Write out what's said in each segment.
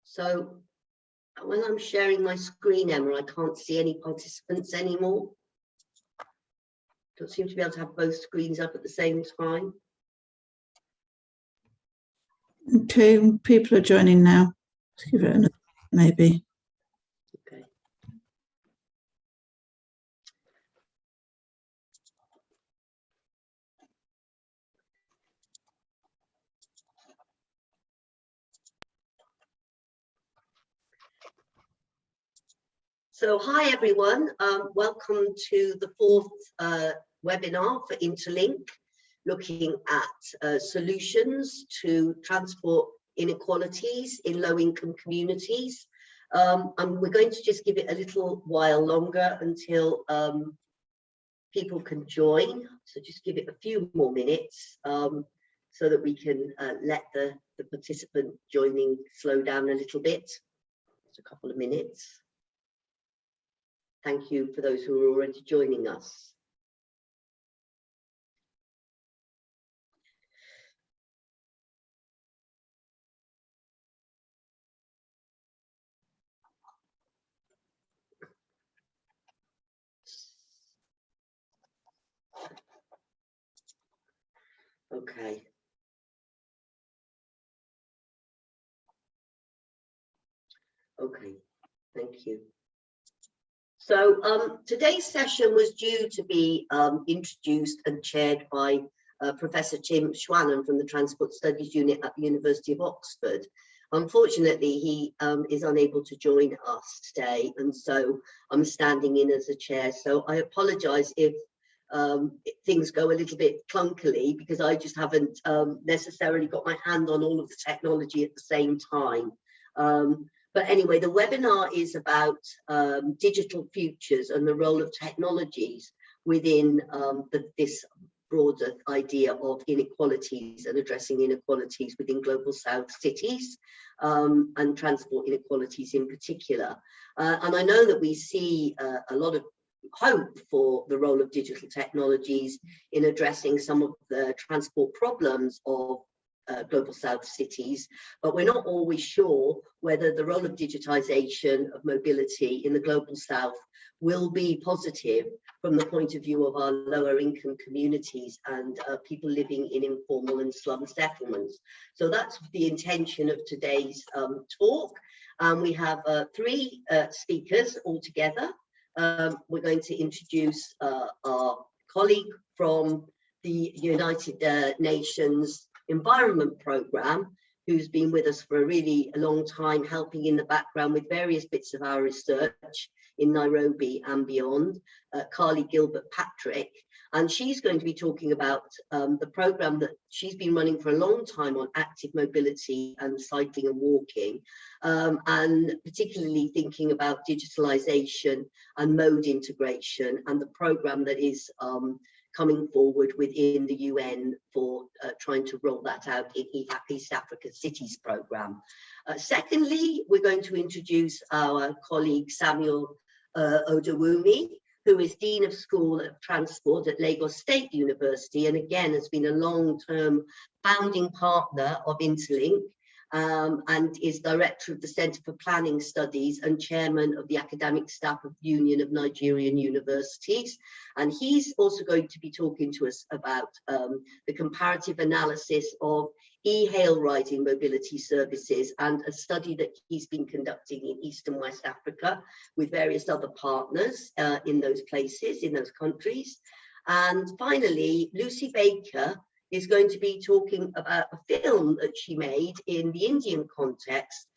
So when I'm sharing my screen, Emma, I can't see any participants anymore. Don't seem to be able to have both screens up at the same time. Okay, people are joining now. Let's give it another, maybe. Okay. So hi everyone, welcome to the fourth webinar for Interlink, looking at solutions to transport inequalities in low-income communities. And we're going to just give it a little while longer until people can join. So just give it a few more minutes so that we can let the participant joining slow down a little bit. Just a couple of minutes. Thank you for those who are already joining us. Okay. Okay, thank you. So today's session was due to be introduced and chaired by Professor Tim Schwannon from the Transport Studies Unit at the University of Oxford. Unfortunately, he is unable to join us today, and so I'm standing in as a chair. So I apologise if things go a little bit clunkily, because I just haven't necessarily got my hand on all of the technology at the same time. But anyway, the webinar is about digital futures and the role of technologies within this broader idea of inequalities and addressing inequalities within global south cities and transport inequalities in particular. And I know that we see a lot of hope for the role of digital technologies in addressing some of the transport problems of global south cities, but we're not always sure whether the role of digitisation of mobility in the global south will be positive from the point of view of our lower income communities and people living in informal and slum settlements. So that's the intention of today's talk. We have three speakers altogether. We're going to introduce our colleague from the United Nations Environment Programme, who's been with us for a really long time, helping in the background with various bits of our research in Nairobi and beyond, Carly Gilbert-Patrick. And she's going to be talking about the programme that she's been running for a long time on active mobility and cycling and walking, and particularly thinking about digitalisation and mode integration, and the programme that is coming forward within the UN for trying to roll that out in East Africa Cities Programme. Secondly, we're going to introduce our colleague Samuel Odewumi, who is Dean of School of Transport at Lagos State University, and again has been a long-term founding partner of Interlink, and is Director of the Centre for Planning Studies and Chairman of the Academic Staff of Union of Nigerian Universities. And he's also going to be talking to us about the comparative analysis of e-hail riding mobility services and a study that he's been conducting in East and West Africa with various other partners in those places, in those countries. And finally, Lucy Baker is going to be talking about a film that she made in the Indian context.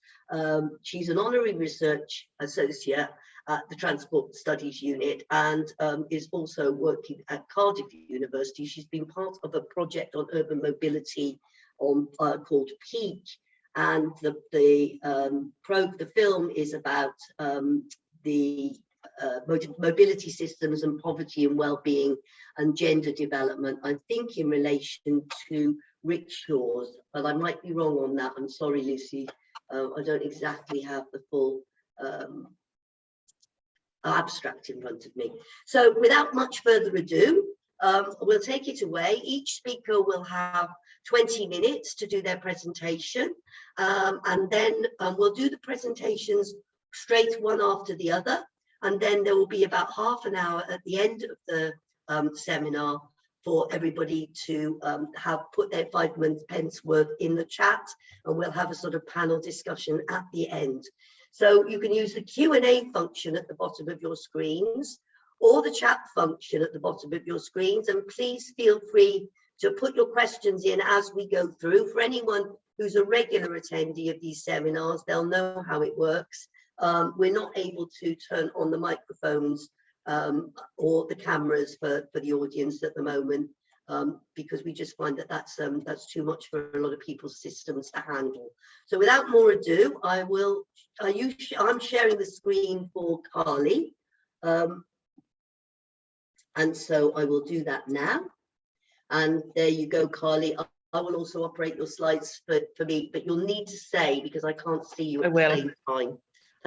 She's an honorary research associate at the Transport Studies Unit and is also working at Cardiff University. She's been part of a project on urban mobility called Peak, and the film is about the mobility systems and poverty and well-being and gender development, I think in relation to rickshaws, but I might be wrong on that. I'm sorry, Lucy. I don't exactly have the full abstract in front of me. So without much further ado, we'll take it away. Each speaker will have 20 minutes to do their presentation, and then we'll do the presentations straight one after the other, and then there will be about half an hour at the end of the seminar for everybody to have put their 5 pence worth in the chat, and we'll have a sort of panel discussion at the end. So you can use the Q&A function at the bottom of your screens or the chat function at the bottom of your screens, and please feel free to put your questions in as we go through. For anyone who's a regular attendee of these seminars, they'll know how it works. We're not able to turn on the microphones or the cameras for the audience at the moment, because we just find that that's too much for a lot of people's systems to handle. So without more ado, I'm sharing the screen for Carly, and so I will do that now. And there you go, Carly. I will also operate your slides for me, but you'll need to say, because I can't see you at the same time.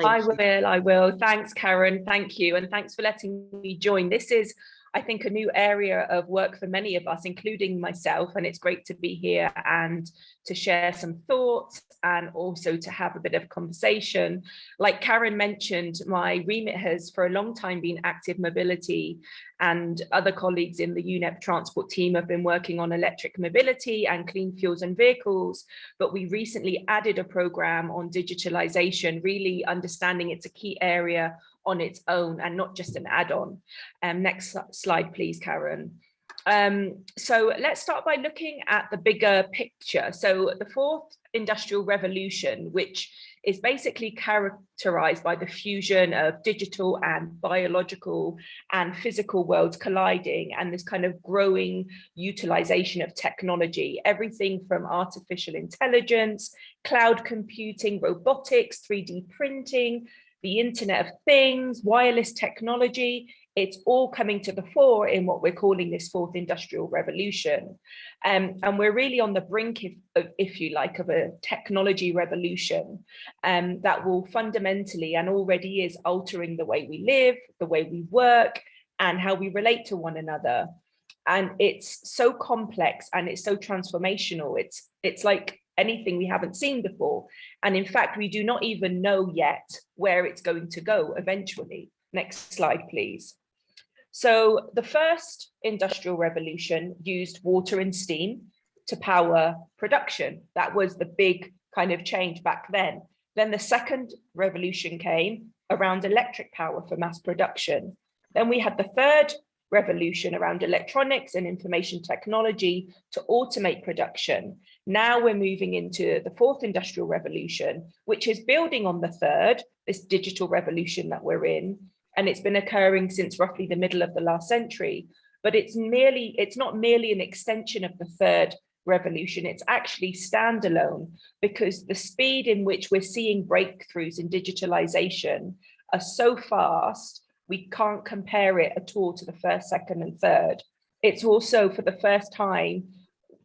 I will. Thanks, Karen. Thank you. And thanks for letting me join. This is, I think, a new area of work for many of us, including myself. And it's great to be here and to share some thoughts and also to have a bit of conversation. Like Karen mentioned, my remit has for a long time been active mobility, and other colleagues in the UNEP transport team have been working on electric mobility and clean fuels and vehicles. But we recently added a program on digitalization, really understanding it's a key area on its own and not just an add-on. Next slide, please, Karen. So let's start by looking at the bigger picture. So the fourth industrial revolution, which is basically characterized by the fusion of digital and biological and physical worlds colliding, and this kind of growing utilization of technology, everything from artificial intelligence, cloud computing, robotics, 3D printing, the Internet of Things, wireless technology. It's all coming to the fore in what we're calling this fourth industrial revolution. And we're really on the brink, if you like, of a technology revolution that will fundamentally and already is altering the way we live, the way we work, and how we relate to one another. And it's so complex and it's so transformational. It's like anything we haven't seen before. And in fact, we do not even know yet where it's going to go eventually. Next slide, please. So the first industrial revolution used water and steam to power production. That was the big kind of change back then. Then the second revolution came around electric power for mass production. Then we had the third revolution around electronics and information technology to automate production. Now we're moving into the fourth industrial revolution, which is building on the third, this digital revolution that we're in. And it's been occurring since roughly the middle of the last century, but it's not merely an extension of the third revolution. It's actually standalone, because the speed in which we're seeing breakthroughs in digitalization are so fast, we can't compare it at all to the first, second, and third. It's also, for the first time,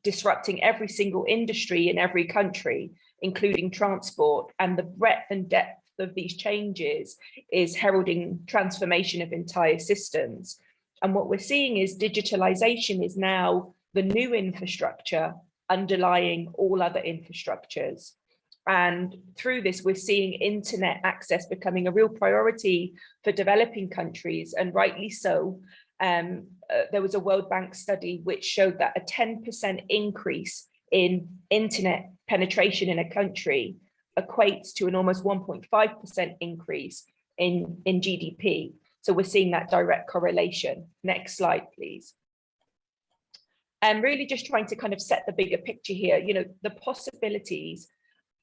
disrupting every single industry in every country, including transport, and the breadth and depth of these changes is heralding transformation of entire systems. And what we're seeing is digitalization is now the new infrastructure underlying all other infrastructures. And through this, we're seeing internet access becoming a real priority for developing countries, and rightly so. There was a World Bank study which showed that a 10% increase in internet penetration in a country equates to an almost 1.5% increase in GDP. So we're seeing that direct correlation. Next slide, please. And really just trying to kind of set the bigger picture here, you know, the possibilities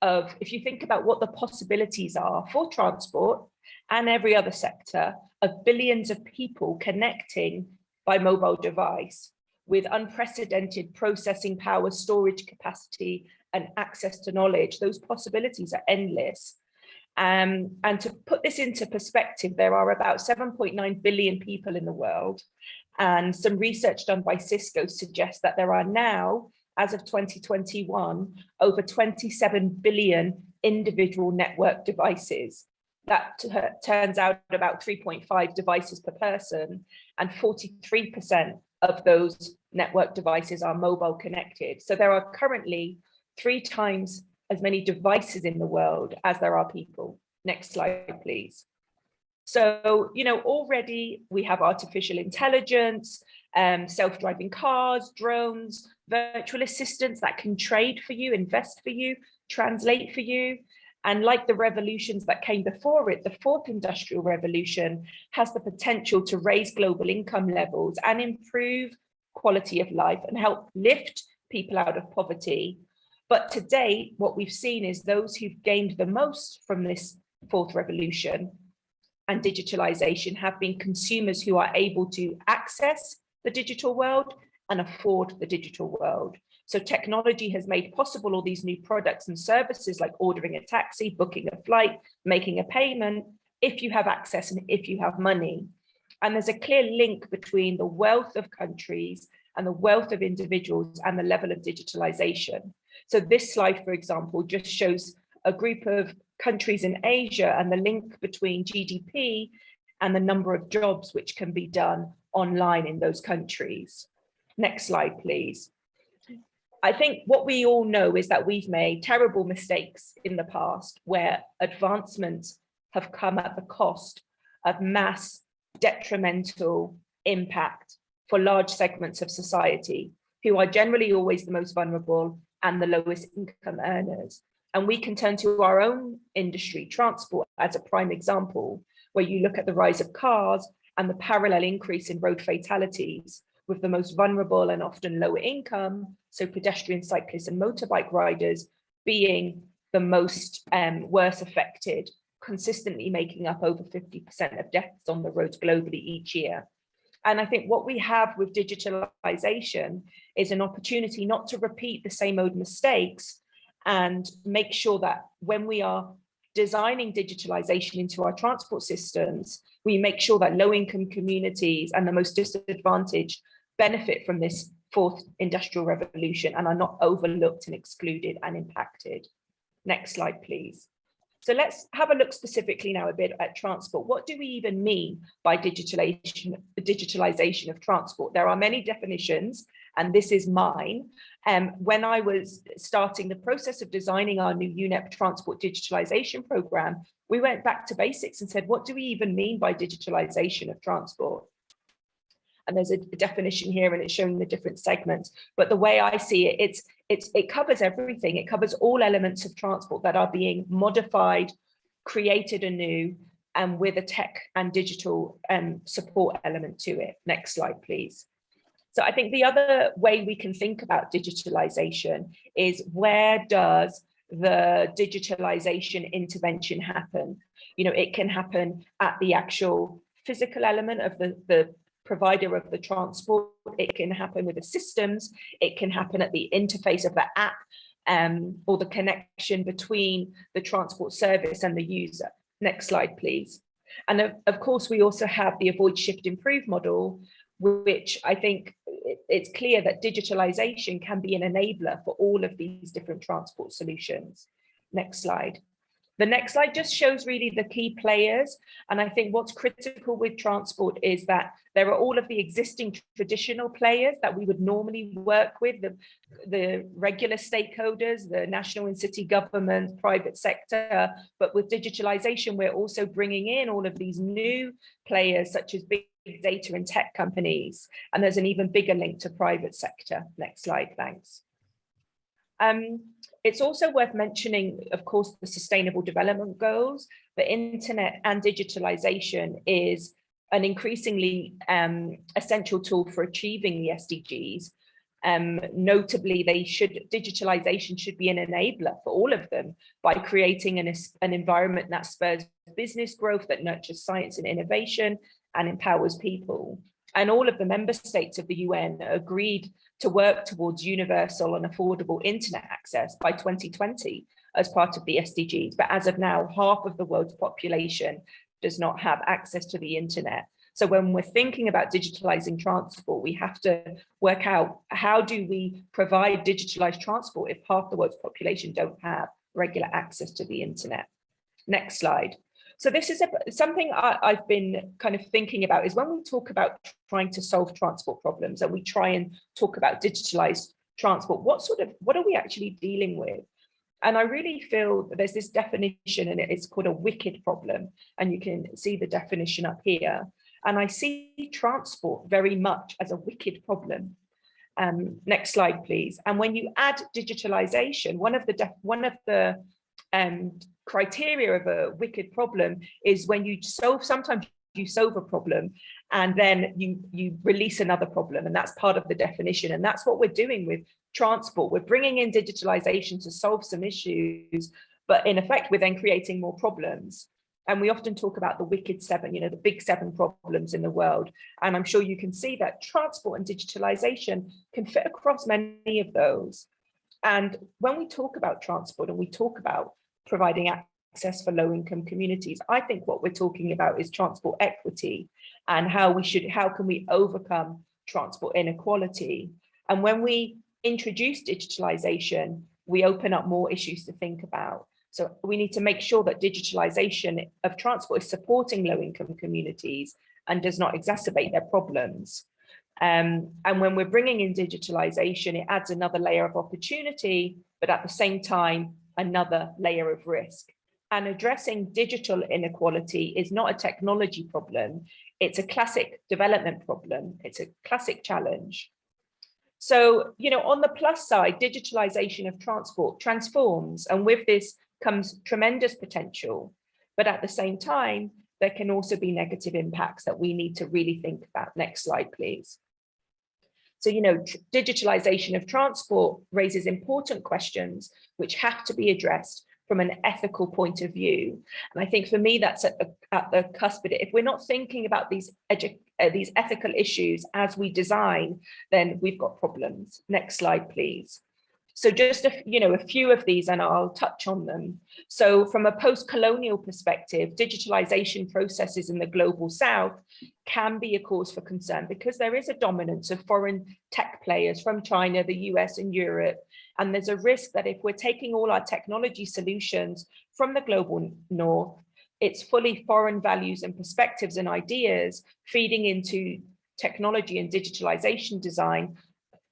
of, if you think about what the possibilities are for transport and every other sector, of billions of people connecting by mobile device with unprecedented processing power, storage capacity, and access to knowledge, those possibilities are endless. And to put this into perspective, there are about 7.9 billion people in the world. And some research done by Cisco suggests that there are now, as of 2021, over 27 billion individual network devices. That turns out about 3.5 devices per person, and 43% of those network devices are mobile connected. So there are currently 3 times as many devices in the world as there are people. Next slide, please. So, you know, already we have artificial intelligence, self-driving cars, drones, virtual assistants that can trade for you, invest for you, translate for you. And like the revolutions that came before it, the fourth industrial revolution has the potential to raise global income levels and improve quality of life and help lift people out of poverty. But today, what we've seen is those who've gained the most from this fourth revolution and digitalization have been consumers who are able to access the digital world and afford the digital world. So technology has made possible all these new products and services like ordering a taxi, booking a flight, making a payment, if you have access and if you have money. And there's a clear link between the wealth of countries and the wealth of individuals and the level of digitalization. So this slide, for example, just shows a group of countries in Asia and the link between GDP and the number of jobs which can be done online in those countries. Next slide, please. I think what we all know is that we've made terrible mistakes in the past where advancements have come at the cost of mass detrimental impact for large segments of society who are generally always the most vulnerable and the lowest income earners. And we can turn to our own industry, transport, as a prime example, where you look at the rise of cars and the parallel increase in road fatalities, with the most vulnerable and often lower income, so pedestrians, cyclists and motorbike riders being the most worst affected, consistently making up over 50% of deaths on the roads globally each year. And I think what we have with digitalization is an opportunity not to repeat the same old mistakes and make sure that when we are designing digitalization into our transport systems, we make sure that low-income communities and the most disadvantaged benefit from this fourth industrial revolution and are not overlooked and excluded and impacted. Next slide, please. So let's have a look specifically now a bit at transport. What do we even mean by digitalization of transport? There are many definitions, and this is mine. When I was starting the process of designing our new UNEP transport digitalization program, we went back to basics and said, what do we even mean by digitalization of transport? And there's a definition here and it's showing the different segments. But the way I see it, it covers everything. It covers all elements of transport that are being modified, created anew, and with a tech and digital support element to it. Next slide, please. So I think the other way we can think about digitalization is, where does the digitalization intervention happen? You know, it can happen at the actual physical element of the provider of the transport. It can happen with the systems. It can happen at the interface of the app or the connection between the transport service and the user. Next slide, please. And of course, we also have the avoid, shift, improve model, which I think it's clear that digitalization can be an enabler for all of these different transport solutions. Next slide. The next slide just shows really the key players. And I think what's critical with transport is that there are all of the existing traditional players that we would normally work with, the regular stakeholders, the national and city government, private sector. But with digitalization, we're also bringing in all of these new players, such as big data and tech companies. And there's an even bigger link to private sector. Next slide, thanks. It's also worth mentioning, of course, the Sustainable Development Goals. The internet and digitalization is an increasingly essential tool for achieving the SDGs. Notably, digitalization should be an enabler for all of them by creating an environment that spurs business growth, that nurtures science and innovation and empowers people. And all of the member states of the UN agreed to work towards universal and affordable internet access by 2020. as part of the SDGs, but as of now, half of the world's population does not have access to the internet. So when we're thinking about digitalizing transport, we have to work out, how do we provide digitalized transport if half the world's population don't have regular access to the internet? Next slide. So this is something I've been kind of thinking about, is when we talk about trying to solve transport problems and we try and talk about digitalized transport, what are we actually dealing with? And I really feel that there's this definition, and it's called a wicked problem. And you can see the definition up here. And I see transport very much as a wicked problem. Next slide, please. And when you add digitalization, one of the criteria of a wicked problem is when you sometimes you solve a problem and then you release another problem, and that's part of the definition. And that's what we're doing with transport. We're bringing in digitalization to solve some issues, but in effect, we're then creating more problems. And we often talk about the wicked seven, the big 7 problems in the world. And I'm sure you can see that transport and digitalization can fit across many of those. And when we talk about transport and we talk about providing access for low-income communities, I think what we're talking about is transport equity and how can we overcome transport inequality. And when we introduce digitalization, we open up more issues to think about. So we need to make sure that digitalization of transport is supporting low-income communities and does not exacerbate their problems. And when we're bringing in digitalization, it adds another layer of opportunity, but at the same time, another layer of risk. And addressing digital inequality is not a technology problem. It's a classic development problem. It's a classic challenge. So, on the plus side, digitalization of transport transforms, and with this comes tremendous potential. But at the same time, there can also be negative impacts that we need to really think about. Next slide, please. So, digitalization of transport raises important questions which have to be addressed from an ethical point of view. And I think for me, that's at the cusp of it. If we're not thinking about these ethical issues as we design, then we've got problems. Next slide, please. So just a few of these, and I'll touch on them. So from a post-colonial perspective, digitalization processes in the global south can be a cause for concern because there is a dominance of foreign tech players from China, the US, and Europe. And there's a risk that if we're taking all our technology solutions from the global north, it's fully foreign values and perspectives and ideas feeding into technology and digitalization design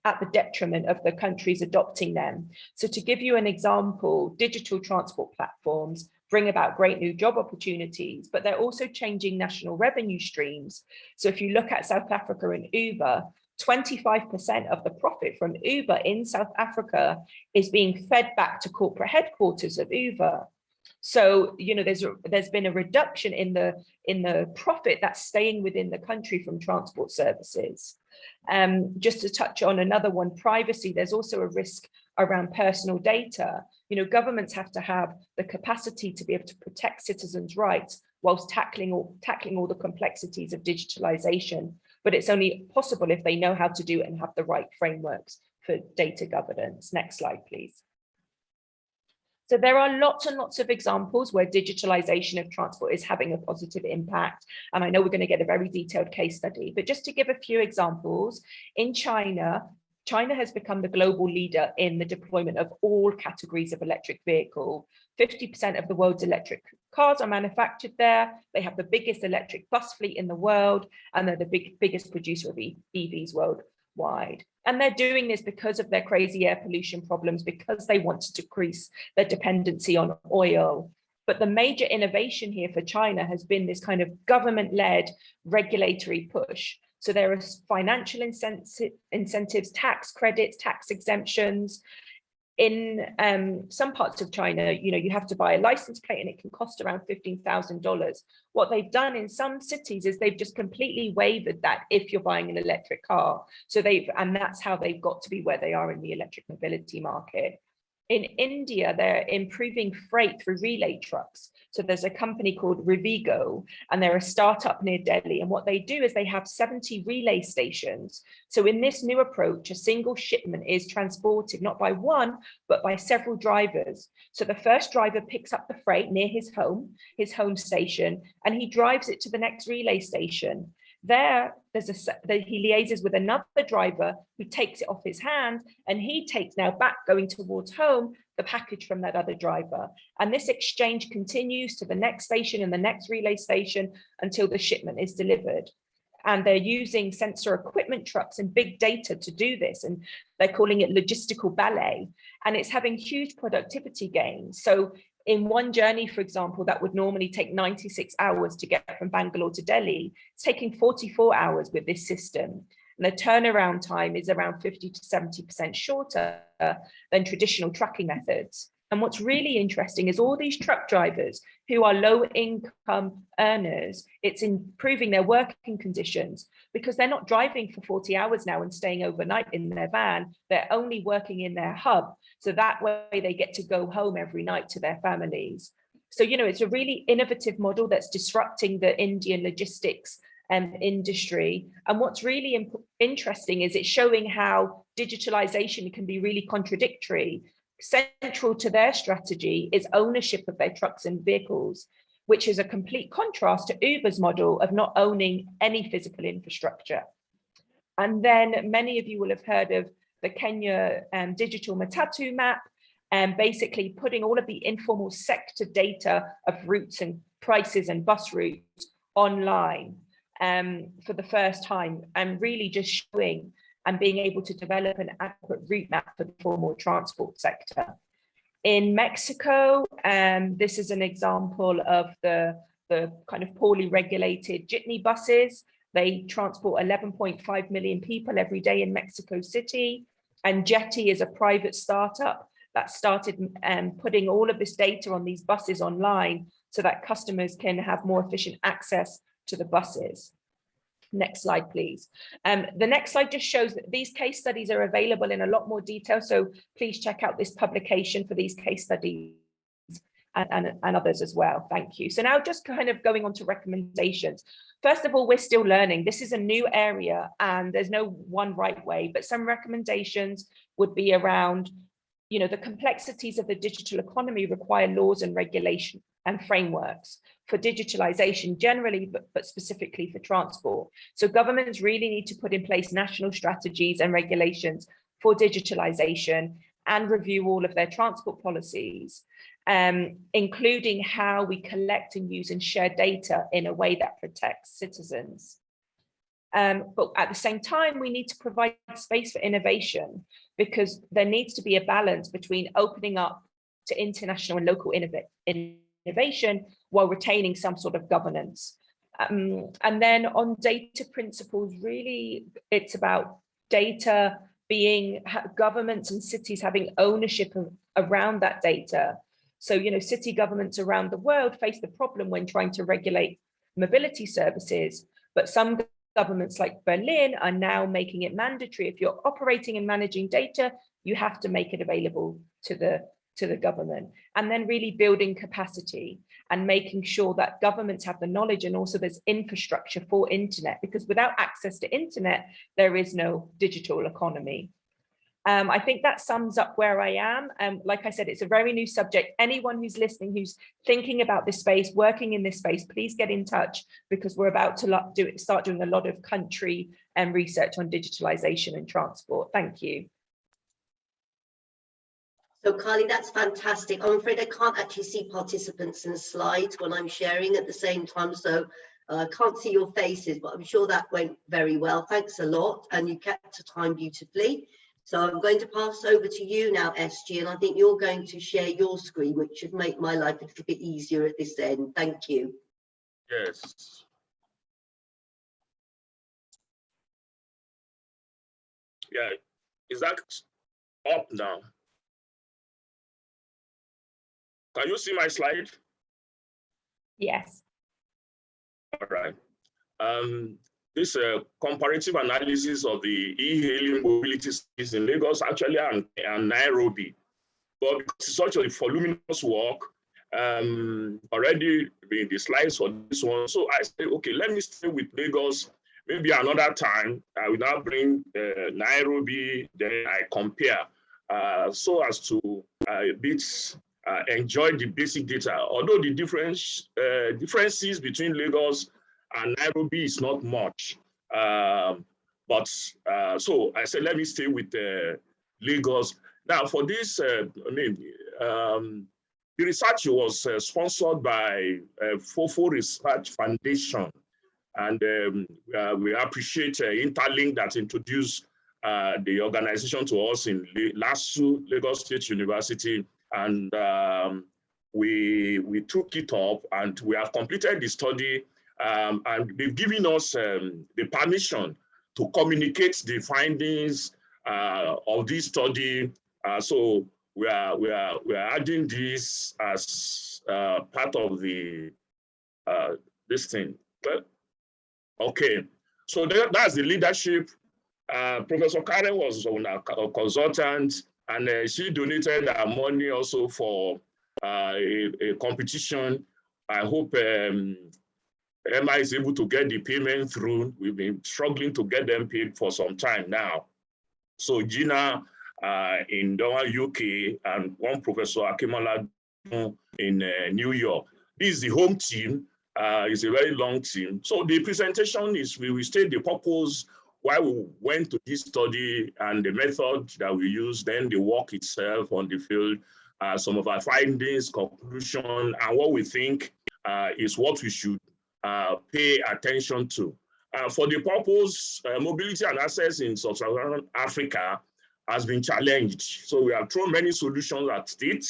at the detriment of the countries adopting them. So to give you an example, digital transport platforms bring about great new job opportunities, but they're also changing national revenue streams. So if you look at South Africa and Uber, 25% of the profit from Uber in South Africa is being fed back to corporate headquarters of Uber. So, there's been a reduction in the profit that's staying within the country from transport services. Just to touch on another one, privacy, there's also a risk around personal data. Governments have to have the capacity to be able to protect citizens' rights whilst tackling all the complexities of digitalization. But it's only possible if they know how to do it and have the right frameworks for data governance. Next slide, please. So there are lots and lots of examples where digitalization of transport is having a positive impact. And I know we're going to get a very detailed case study, but just to give a few examples, in China has become the global leader in the deployment of all categories of electric vehicle. 50% of the world's electric cars are manufactured there. They have the biggest electric bus fleet in the world, and they're the biggest producer of EVs worldwide. And they're doing this because of their crazy air pollution problems, because they want to decrease their dependency on oil. But the major innovation here for China has been this kind of government-led regulatory push. So there are financial incentives, tax credits, tax exemptions. In some parts of China, you have to buy a license plate and it can cost around $15,000. What they've done in some cities is they've just completely waived that if you're buying an electric car. And that's how they've got to be where they are in the electric mobility market. In India, they're improving freight through relay trucks. So there's a company called Rivigo, and they're a startup near Delhi. And what they do is they have 70 relay stations. So in this new approach, a single shipment is transported not by one, but by several drivers. So the first driver picks up the freight near his home station, and he drives it to the next relay station. He liaises with another driver who takes it off his hand, and he takes now back, going towards home, the package from that other driver. And this exchange continues to the next station and the next relay station until the shipment is delivered. And they're using sensor equipment trucks and big data to do this. And they're calling it logistical ballet. And it's having huge productivity gains. So in one journey, for example, that would normally take 96 hours to get from Bangalore to Delhi, it's taking 44 hours with this system. And the turnaround time is around 50 to 70% shorter than traditional trucking methods. And what's really interesting is all these truck drivers who are low income earners, it's improving their working conditions because they're not driving for 40 hours now and staying overnight in their van. They're only working in their hub. So that way they get to go home every night to their families. So, you know, it's a really innovative model that's disrupting the Indian logistics industry. And what's really interesting is it's showing how digitalization can be really contradictory. Central to their strategy is ownership of their trucks and vehicles, which is a complete contrast to Uber's model of not owning any physical infrastructure. And then many of you will have heard of the Kenya digital matatu map, and basically putting all of the informal sector data of routes and prices and bus routes online for the first time, and really just showing and being able to develop an adequate route map for the formal transport sector. In Mexico, this is an example of the kind of poorly regulated jitney buses. They transport 11.5 million people every day in Mexico City. And Jetty is a private startup that started putting all of this data on these buses online so that customers can have more efficient access to the buses. Next slide, please. The next slide just shows that these case studies are available in a lot more detail. So please check out this publication for these case studies and others as well. Thank you. So now just kind of going on to recommendations. First of all, we're still learning. This is a new area and there's no one right way, but some recommendations would be around, you know, the complexities of the digital economy require laws and regulation and frameworks for digitalization generally, but specifically for transport. So governments really need to put in place national strategies and regulations for digitalization and review all of their transport policies, including how we collect and use and share data in a way that protects citizens. But at the same time, we need to provide space for innovation because there needs to be a balance between opening up to international and local innovation while retaining some sort of governance. And then on data principles, really, it's about data being governments and cities having ownership around that data. So, you know, city governments around the world face the problem when trying to regulate mobility services, but some governments like Berlin are now making it mandatory. If you're operating and managing data, you have to make it available to the government. And then really building capacity and making sure that governments have the knowledge and also there's infrastructure for internet, because without access to internet, there is no digital economy. I think that sums up where I am. Like I said, it's a very new subject. Anyone who's listening, who's thinking about this space, working in this space, please get in touch because we're about to start doing a lot of country research on digitalization and transport. Thank you. So Carly, that's fantastic. I'm afraid I can't actually see participants and slides when I'm sharing at the same time, so I can't see your faces, but I'm sure that went very well. Thanks a lot, and you kept to time beautifully. So I'm going to pass over to you now, SG, and I think you're going to share your screen, which should make my life a little bit easier at this end. Thank you. Yes. Yeah, is that up now? Can you see my slide? Yes. All right. This comparative analysis of the e-hailing mobility cities in Lagos, actually, and Nairobi, but because it's such a voluminous work, already in the slides for this one. So I said, okay, let me stay with Lagos. Maybe another time, I will now bring Nairobi, then I compare so as to enjoy the basic data. Although the differences between Lagos and Nairobi is not much. So I said, let me stay with Lagos. Now for this, the research was sponsored by FOFO Research Foundation. And we appreciate Interlink that introduced the organization to us in LASU, Lagos State University. And we took it up and we have completed the study, and they've given us the permission to communicate the findings of this study. So we are adding this as part of the this thing. Okay, so that's the leadership. Professor Karen was a consultant, and she donated her money also for a competition. I hope Emma is able to get the payment through. We've been struggling to get them paid for some time now. So Gina in Doha, UK, and one Professor Akimola in New York. This is the home team. It's a very long team. So the presentation is, we will state the purpose, why we went to this study and the method that we use, then the work itself on the field, some of our findings, conclusion, and what we think is what we should pay attention to. For the purpose, mobility and access in sub-Saharan Africa has been challenged. So we have thrown many solutions at it,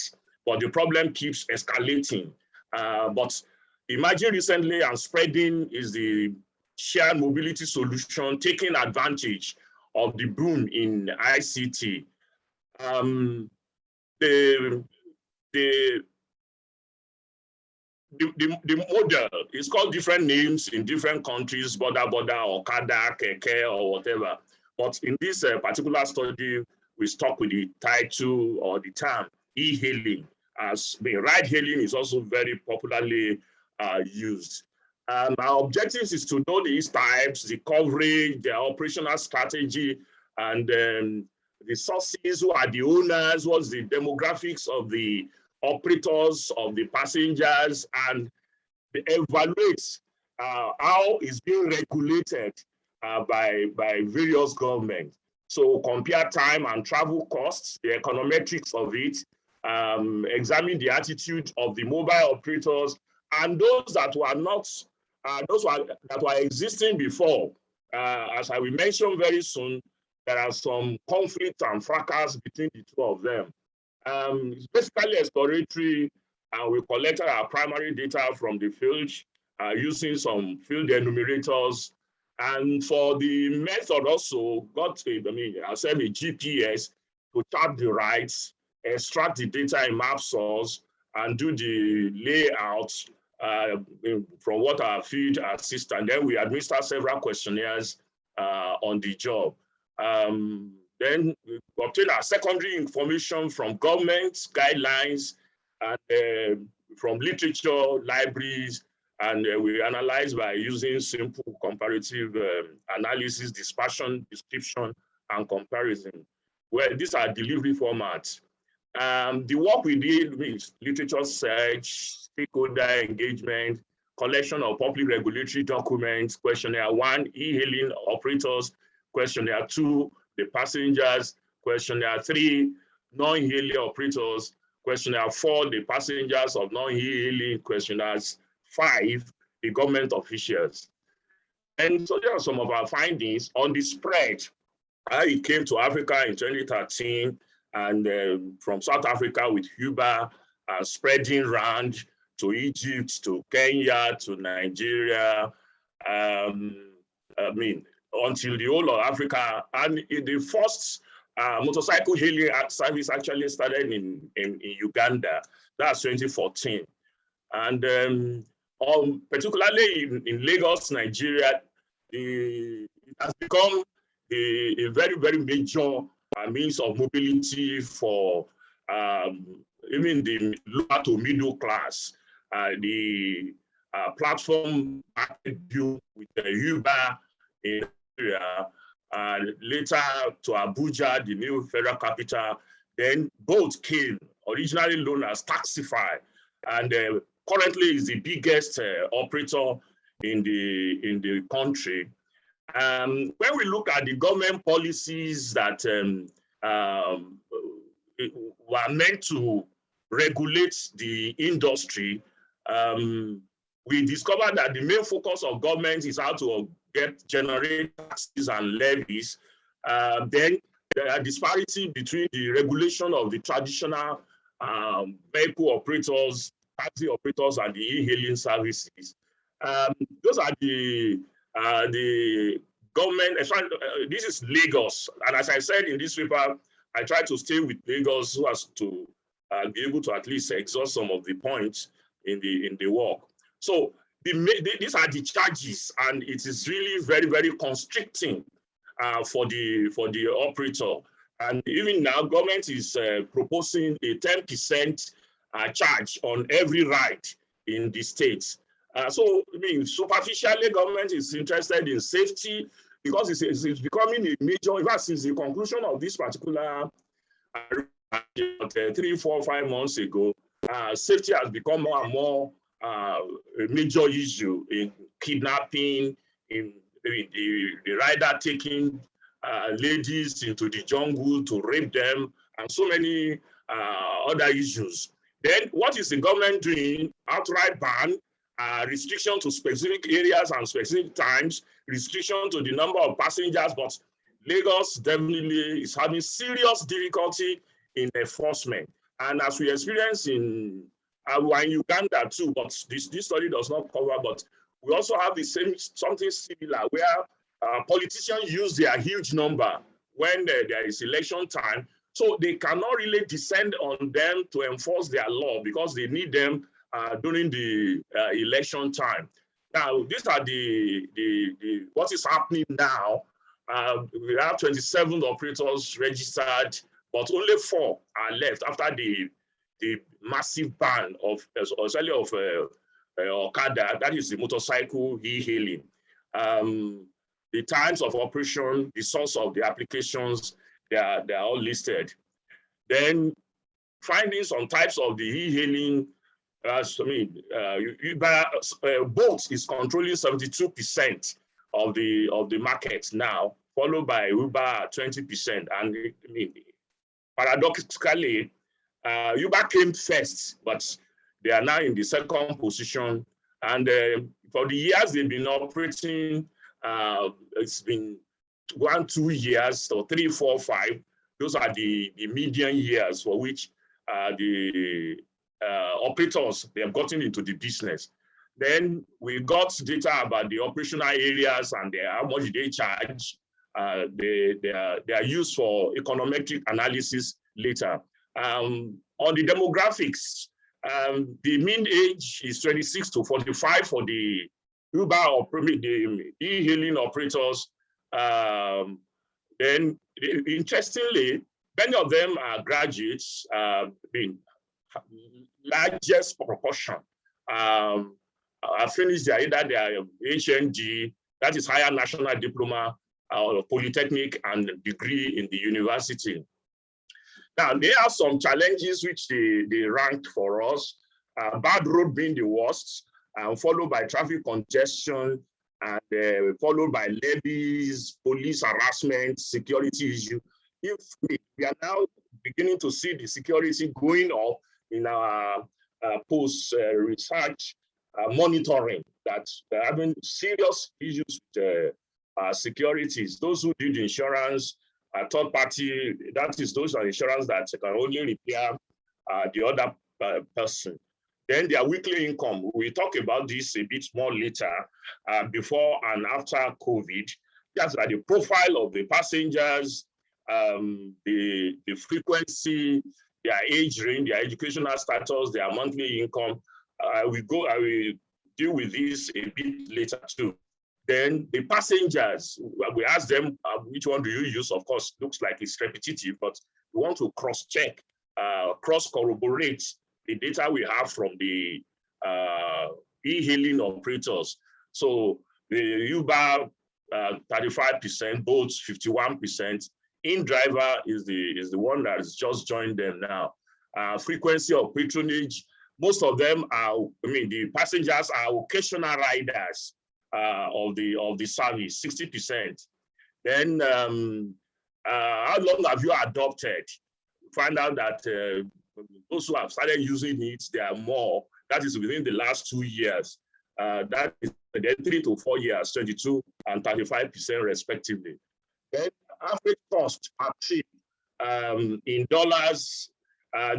but the problem keeps escalating. But emerging recently and spreading is the shared mobility solution, taking advantage of the boom in ICT. The model is called different names in different countries, Boda, Okada, Keke, or whatever. But in this particular study, we stuck with the title or the term e-hailing, as ride-hailing is also very popularly used. Our objectives is to know these types, the coverage, their operational strategy, and the sources, who are the owners, what's the demographics of the operators, of the passengers, and evaluate how it's being regulated by various governments. So compare time and travel costs, the econometrics of it, examine the attitude of the mobile operators and those that were not, that were existing before. As I will mention very soon, there are some conflict and fracas between the two of them. It's basically exploratory, and we collected our primary data from the field using some field enumerators. And for the method also, got I said a GPS to chart the rights, extract the data in map source, and do the layout from what our field assists. And then we administer several questionnaires on the job. Then we obtain our secondary information from governments, guidelines, and from literature, libraries, and we analyze by using simple comparative analysis, dispersion, description, and comparison. Well, these are delivery formats. The work we did means literature search, stakeholder engagement, collection of public regulatory documents, questionnaire 1, e-hailing operators, questionnaire 2, the passengers, questionnaire 3, non-hailing operators, questionnaire 4, the passengers of non-hailing, questionnaires 5, the government officials. And so there are some of our findings on the spread. I came to Africa in 2013, and from South Africa with Uber, spreading around to Egypt, to Kenya, to Nigeria, until the whole of Africa. And the first motorcycle hailing service actually started in Uganda. That's 2014. And particularly in Lagos, Nigeria, it has become a very, very major means of mobility for even the lower to middle class, the platform market view with the Uber in Nigeria, later to Abuja, the new federal capital. Then both came, originally known as Taxify, and currently is the biggest operator in the country. When we look at the government policies that were meant to regulate the industry, we discovered that the main focus of government is how to generate taxes and levies. Then there are disparity between the regulation of the traditional vehicle operators, taxi operators, and the e-hailing services. Those are the government. This is Lagos, and as I said in this paper, I try to stay with Lagos so as to be able to at least exhaust some of the points in the work. So these are the charges, and it is really very, very constricting for the operator. And even now, government is proposing a 10% charge on every ride in the states. So, I mean, superficially, government is interested in safety because it's becoming a major, in fact, since the conclusion of this particular 3, 4, 5 months ago, safety has become more and more a major issue in kidnapping, in the rider taking ladies into the jungle to rape them, and so many other issues. Then what is the government doing? Outright ban, restriction to specific areas and specific times, restriction to the number of passengers, but Lagos definitely is having serious difficulty in enforcement. And as we experience in Uganda too, but this study does not cover, but we also have the same, something similar where politicians use their huge number when there is election time. So they cannot really descend on them to enforce their law because they need them during the election time. Now, these are what is happening now. We have 27 operators registered, but only 4 are left after the massive ban of Okada, that is the motorcycle e-hailing. The times of operation, the source of the applications, they are all listed. Then findings on types of the e-hailing, Uber, Bolt is controlling 72% of the market now, followed by Uber at 20%. And paradoxically, Uber came first, but they are now in the second position. And for the years they've been operating, it's been 1, 2 years, or 3, 4, 5. Those are the median years for which the operators, they have gotten into the business. Then we got data about the operational areas and how much they charge. They are used for econometric analysis later. On the demographics, the mean age is 26 to 45 for the Uber or the e-hailing operators. Then, interestingly, many of them are graduates, largest proportion. Finished either their HND, that is higher national diploma, or polytechnic and degree in the university. Now, there are some challenges which they ranked for us, bad road being the worst, followed by traffic congestion, and followed by levies, police harassment, security issue. If we are now beginning to see the security going up in our post-research monitoring, that they're having serious issues with securities. Those who did insurance, third party, that is, those are insurance that can only repair the other person. Then their weekly income, we'll talk about this a bit more later, before and after COVID. That's like the profile of the passengers, the frequency, their age range, their educational status, their monthly income. I will deal with this a bit later too. Then the passengers, we ask them, which one do you use? Of course, looks like it's repetitive, but we want to cross-check cross-corroborate the data we have from the e-hailing operators. So the Uber 35%, Bolt 51%. In-driver is the one that has just joined them now. Frequency of patronage, most of them are, the passengers are occasional riders of the service, 60%. Then how long have you adopted? Find out that those who have started using it, there are more. That is within the last 2 years. That is 3 to 4 years, 22 and 35% respectively. Then average cost per trip in dollars,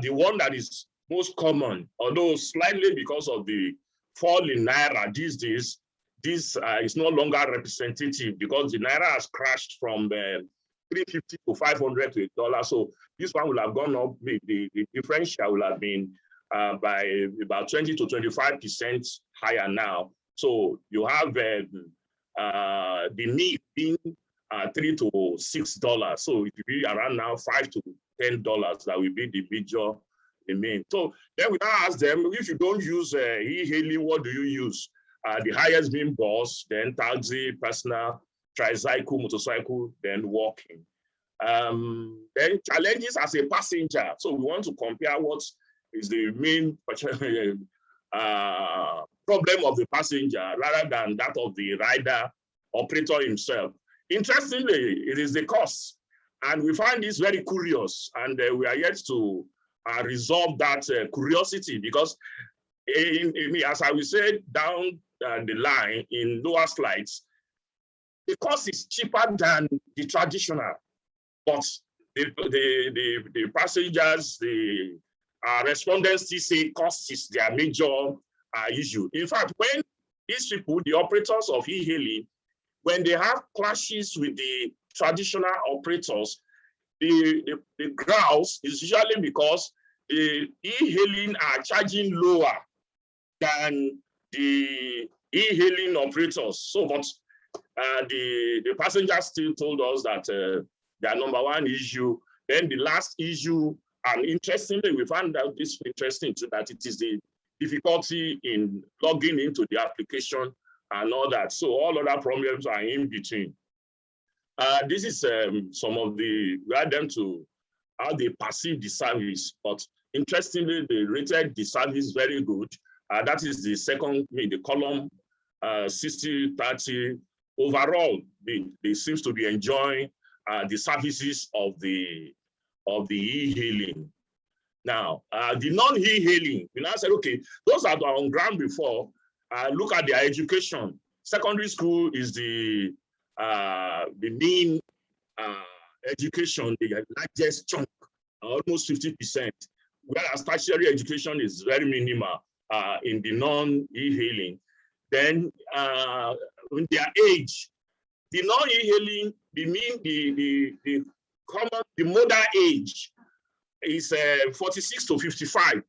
the one that is most common, although slightly because of the fall in Naira these days, this is no longer representative because the Naira has crashed from 350 to 500 to $1. So this one will have gone up, the differential will have been by about 20 to 25% higher now. So you have the need being $3 to $6. So it will be around now $5 to $10 that will be the main. So then we ask them, if you don't use e-hailing, what do you use? The highest being bus, then taxi, personal, tricycle, motorcycle, then walking. Then challenges as a passenger. So we want to compare what is the main problem of the passenger rather than that of the rider operator himself. Interestingly, it is the cost. And we find this very curious, and we are yet to resolve that curiosity because as I will say down the line in lower slides, the cost is cheaper than the traditional, but the passengers, the respondents still say cost is their major issue. In fact, when these people, the operators of e-hailing, when they have clashes with the traditional operators, the grouse is usually because the e-hailing are charging lower than the e-hailing operators. So, but the passengers still told us that their number one issue. Then the last issue, and interestingly, we found out this interesting too, that it is the difficulty in logging into the application and all that. So all other problems are in between. This is some of the, we had them to how they perceive the service, but interestingly, they rated the service very good. That is the second, the column 60-30. Overall, they seems to be enjoying the services of the e-hailing. Now, the non-e-hailing, we now said, okay, those that are on ground before, look at their education. Secondary school is the main education, the largest chunk, almost 50%, whereas tertiary education is very minimal in the non-e-hailing. Then in their age, the non-e-hailing, the modern age is 46 to 55,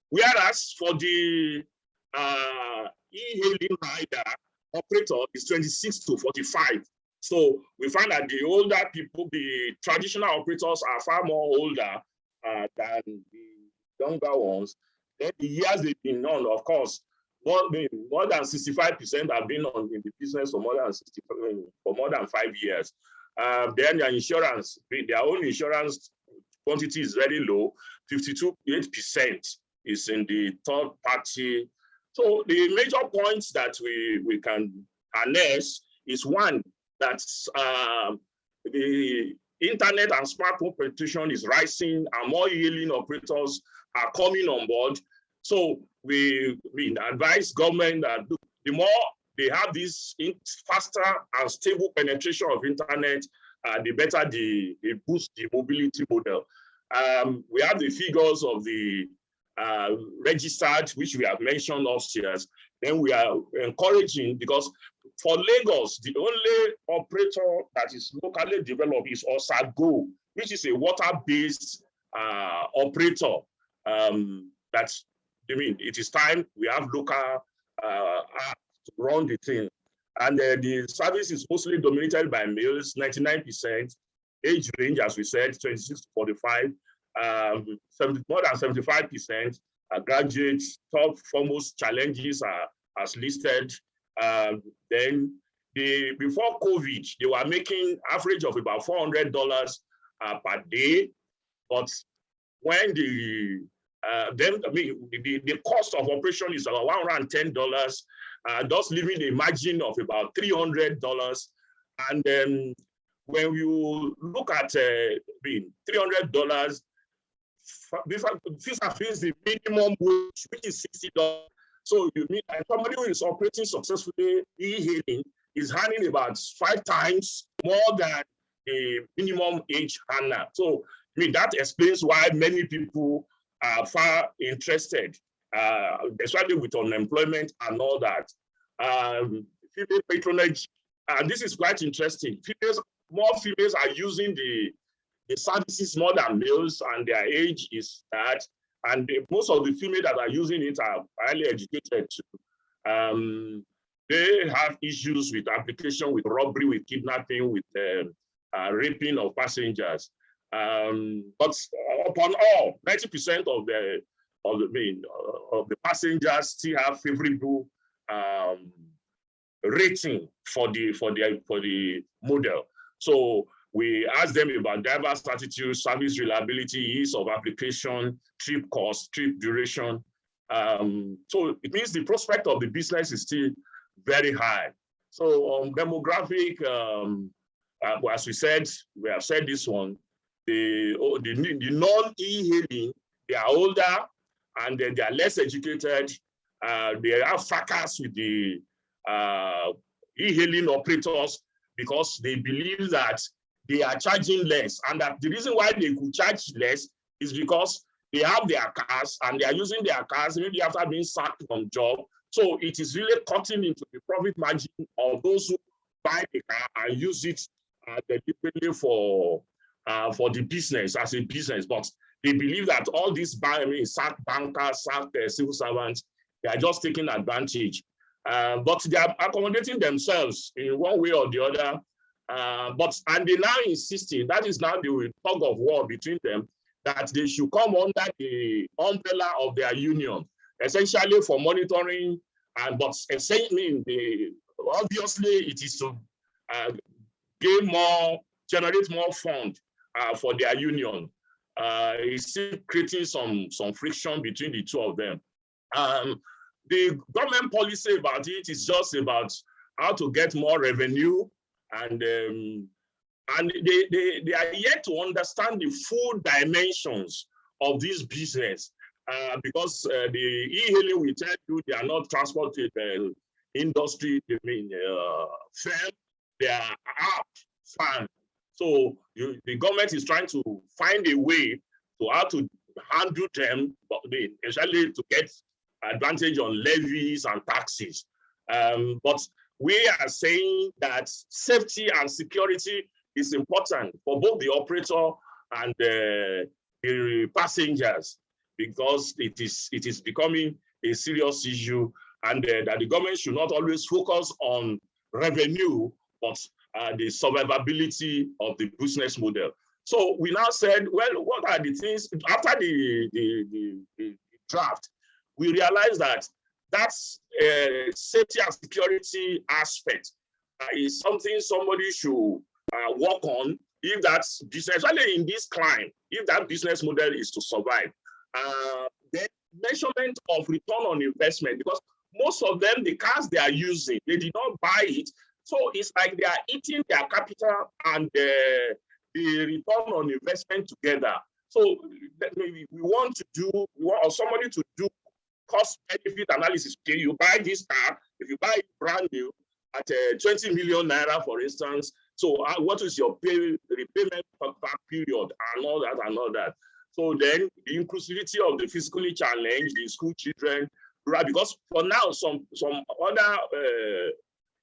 whereas for the e-hailing rider operator is 26 to 45. So we find that the older people, the traditional operators are far more older than the younger ones. Then the years they've been on, of course, more than 65% have been in the business for more than 5 years. Then their insurance, their own insurance quantity is very low. 52.8% is in the third party. So the major points that we can harness is one, that the internet and smartphone penetration is rising, and more e-hailing operators are coming on board. So we advise government that the more they have this faster and stable penetration of internet, the better they boost the mobility model. We have the figures of the registered, which we have mentioned upstairs. Then we are encouraging, because for Lagos, the only operator that is locally developed is Osago, which is a water-based operator. It is time we have local to run the thing. And the service is mostly dominated by males, 99%, age range, as we said, 26 to 45. more than 75% graduates. Top foremost challenges are as listed. Then before COVID, they were making average of about $400 per day, but when the cost of operation is about $110, thus leaving a margin of about $300. And then when you look at $300, vis-a-vis the minimum wage, which is $60. So you mean somebody who is operating successfully e-hailing is earning about 5 times more than a minimum wage earner. So I mean, that explains why many people are far interested, especially with unemployment and all that. Female patronage, and this is quite interesting. More females are using the services more than males, and their age is that. And most of the females that are using it are highly educated too. They have issues with application, with robbery, with kidnapping, with raping of passengers. But upon all, 90% of the passengers still have favorable rating for the model. So we ask them about diverse attitude, service reliability, ease of application, trip cost, trip duration. So it means the prospect of the business is still very high. So demographic, as we have said this one, the non-e-hailing, they are older and they are less educated. They have fracas with the e-hailing operators because they believe that they are charging less, and that the reason why they could charge less is because they have their cars and they are using their cars maybe after being sacked from job. So it is really cutting into the profit margin of those who buy the car and use it deliberately for the business as a business. But they believe that all these sacked bankers, sacked civil servants, they are just taking advantage. But they are accommodating themselves in one way or the other. And they now insisting, that is now the tug of war between them, that they should come under the umbrella of their union, essentially for monitoring. But essentially, obviously, it is to generate more funds for their union. It's still creating some friction between the two of them. The government policy about it is just about how to get more revenue, and they are yet to understand the full dimensions of this business, because the e-hailing, we tell you, they are not transport industry, firm, they are app firm. So the government is trying to find a way to how to handle them, especially to get advantage on levies and taxes. But we are saying that safety and security is important for both the operator and the passengers, because it is becoming a serious issue, and that the government should not always focus on revenue, but the survivability of the business model. So we now said, well, what are the things after the draft? We realized that that's safety and security aspect is something somebody should work on if that's business, especially in this climate, if that business model is to survive. Then measurement of return on investment, because most of them, the cars they are using, they did not buy it. So it's like they are eating their capital and the return on investment together. So we want somebody to do cost benefit analysis. Okay, you buy this car, if you buy it brand new at 20 million naira, for instance, so what is your repayment back period and all that. So then the inclusivity of the physically challenged, the school children, right? Because for now, some other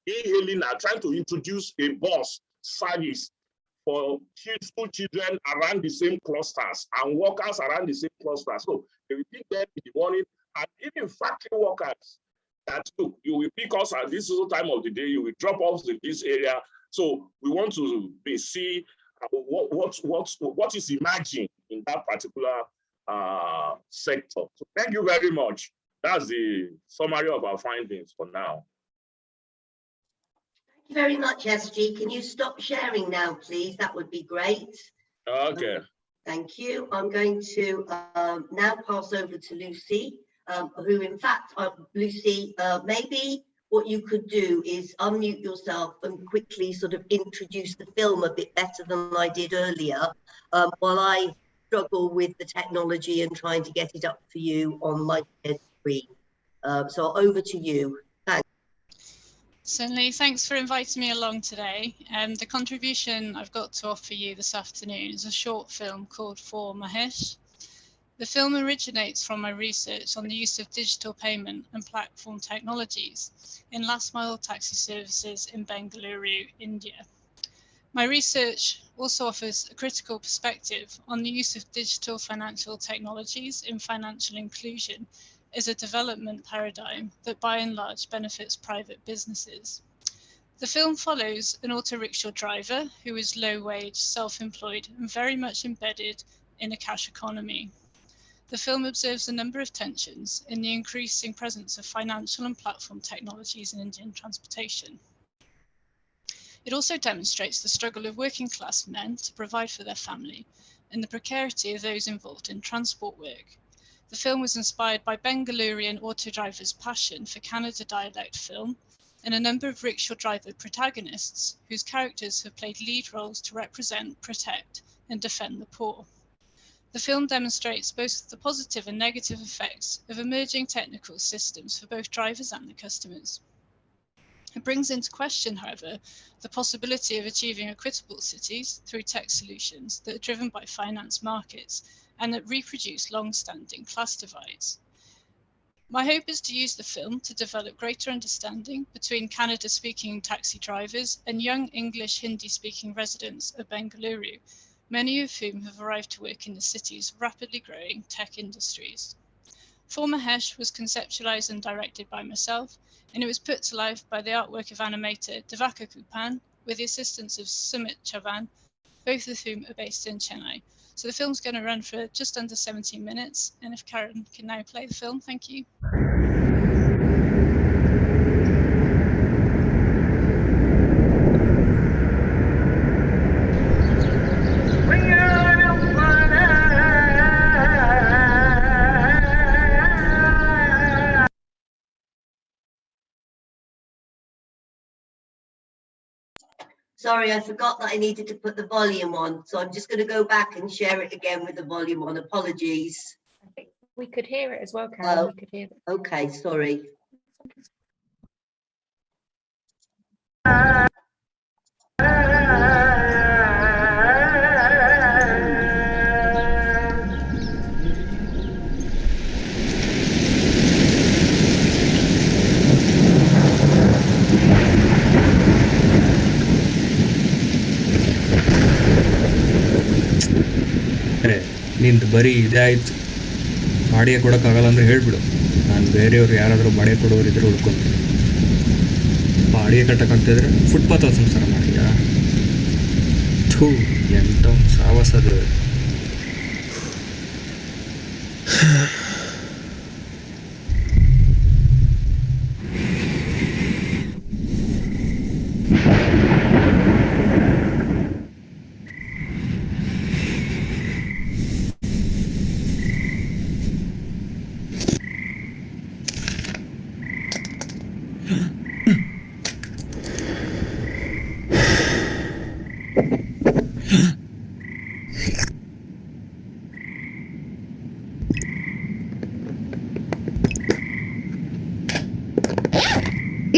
e-hailing are trying to introduce a bus service for school children around the same clusters and workers around the same clusters. So they will pick them in the morning, and even factory workers that you will pick us at this time of the day, you will drop off in this area. So we want to see what is emerging in that particular sector. So thank you very much. That's the summary of our findings for now. Thank you very much, SG. Can you stop sharing now, please? That would be great. Okay. Thank you. I'm going to now pass over to Lucy, who in fact, Lucy, maybe what you could do is unmute yourself and quickly sort of introduce the film a bit better than I did earlier, while I struggle with the technology and trying to get it up for you on my screen. So over to you. Thanks. Certainly, thanks for inviting me along today. The contribution I've got to offer you this afternoon is a short film called For Mahesh. The film originates from my research on the use of digital payment and platform technologies in last mile taxi services in Bengaluru, India. My research also offers a critical perspective on the use of digital financial technologies in financial inclusion as a development paradigm that by and large benefits private businesses. The film follows an auto-rickshaw driver who is low-wage, self-employed and very much embedded in a cash economy. The film observes a number of tensions in the increasing presence of financial and platform technologies in Indian transportation. It also demonstrates the struggle of working class men to provide for their family and the precarity of those involved in transport work. The film was inspired by Bengalurian auto drivers' passion for Kannada dialect film and a number of rickshaw driver protagonists whose characters have played lead roles to represent, protect and defend the poor. The film demonstrates both the positive and negative effects of emerging technical systems for both drivers and the customers. It brings into question, however, the possibility of achieving equitable cities through tech solutions that are driven by finance markets and that reproduce long-standing class divides. My hope is to use the film to develop greater understanding between Kannada-speaking taxi drivers and young English Hindi-speaking residents of Bengaluru, many of whom have arrived to work in the city's rapidly growing tech industries. For Mahesh was conceptualized and directed by myself, and it was put to life by the artwork of animator Devaka Kupan with the assistance of Sumit Chavan, both of whom are based in Chennai. So the film's going to run for just under 17 minutes, and if Karen can now play the film, thank you. Sorry, I forgot that I needed to put the volume on. So I'm just going to go back and share it again with the volume on. Apologies. I think we could hear it as well, Karen. We could hear it. Okay, sorry. ನಿಂದು ಬರೀ ಇದೇ ಆಯಿತು, ಬಾಡಿಗೆ ಕೊಡೋಕ್ಕಾಗಲ್ಲ ಅಂದರೆ ಹೇಳಿಬಿಡು, ನಾನು ಬೇರೆಯವ್ರು ಯಾರಾದರೂ ಬಾಡಿಗೆ ಕೊಡೋರು ಇದ್ರೆ ಹುಡ್ಕೊತೀನಿ. ಬಾಡಿಗೆ ಕಟ್ಟೋಕ್ಕಾಗ್ತಿದ್ರೆ ಫುಟ್ಪಾತಲ್ಲಿ ಸಂಸಾರ ಮಾಡಿದ್ಯಾ? ಥೂ, ಎಂಥ ಒಂದು ಸಾವಾಸದು.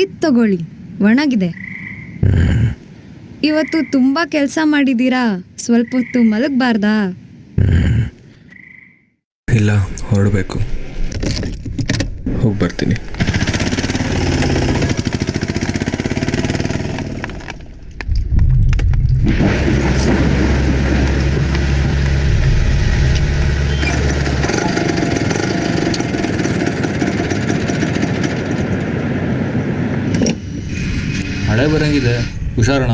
ಇದು ತಗೊಳ್ಳಿ, ಒಣಗಿದೆ. ಇವತ್ತು ತುಂಬಾ ಕೆಲಸ ಮಾಡಿದ್ದೀರಾ, ಸ್ವಲ್ಪ ಹೊತ್ತು ಮಲಗಬಾರ್ದಾ? ಇಲ್ಲ, ಹೊರಡಬೇಕು. ಹೋಗಿ ಬರ್ತೀನಿ. ಮಳೆ ಬರಂಗಿದೆ, ಹುಷಾರಣ.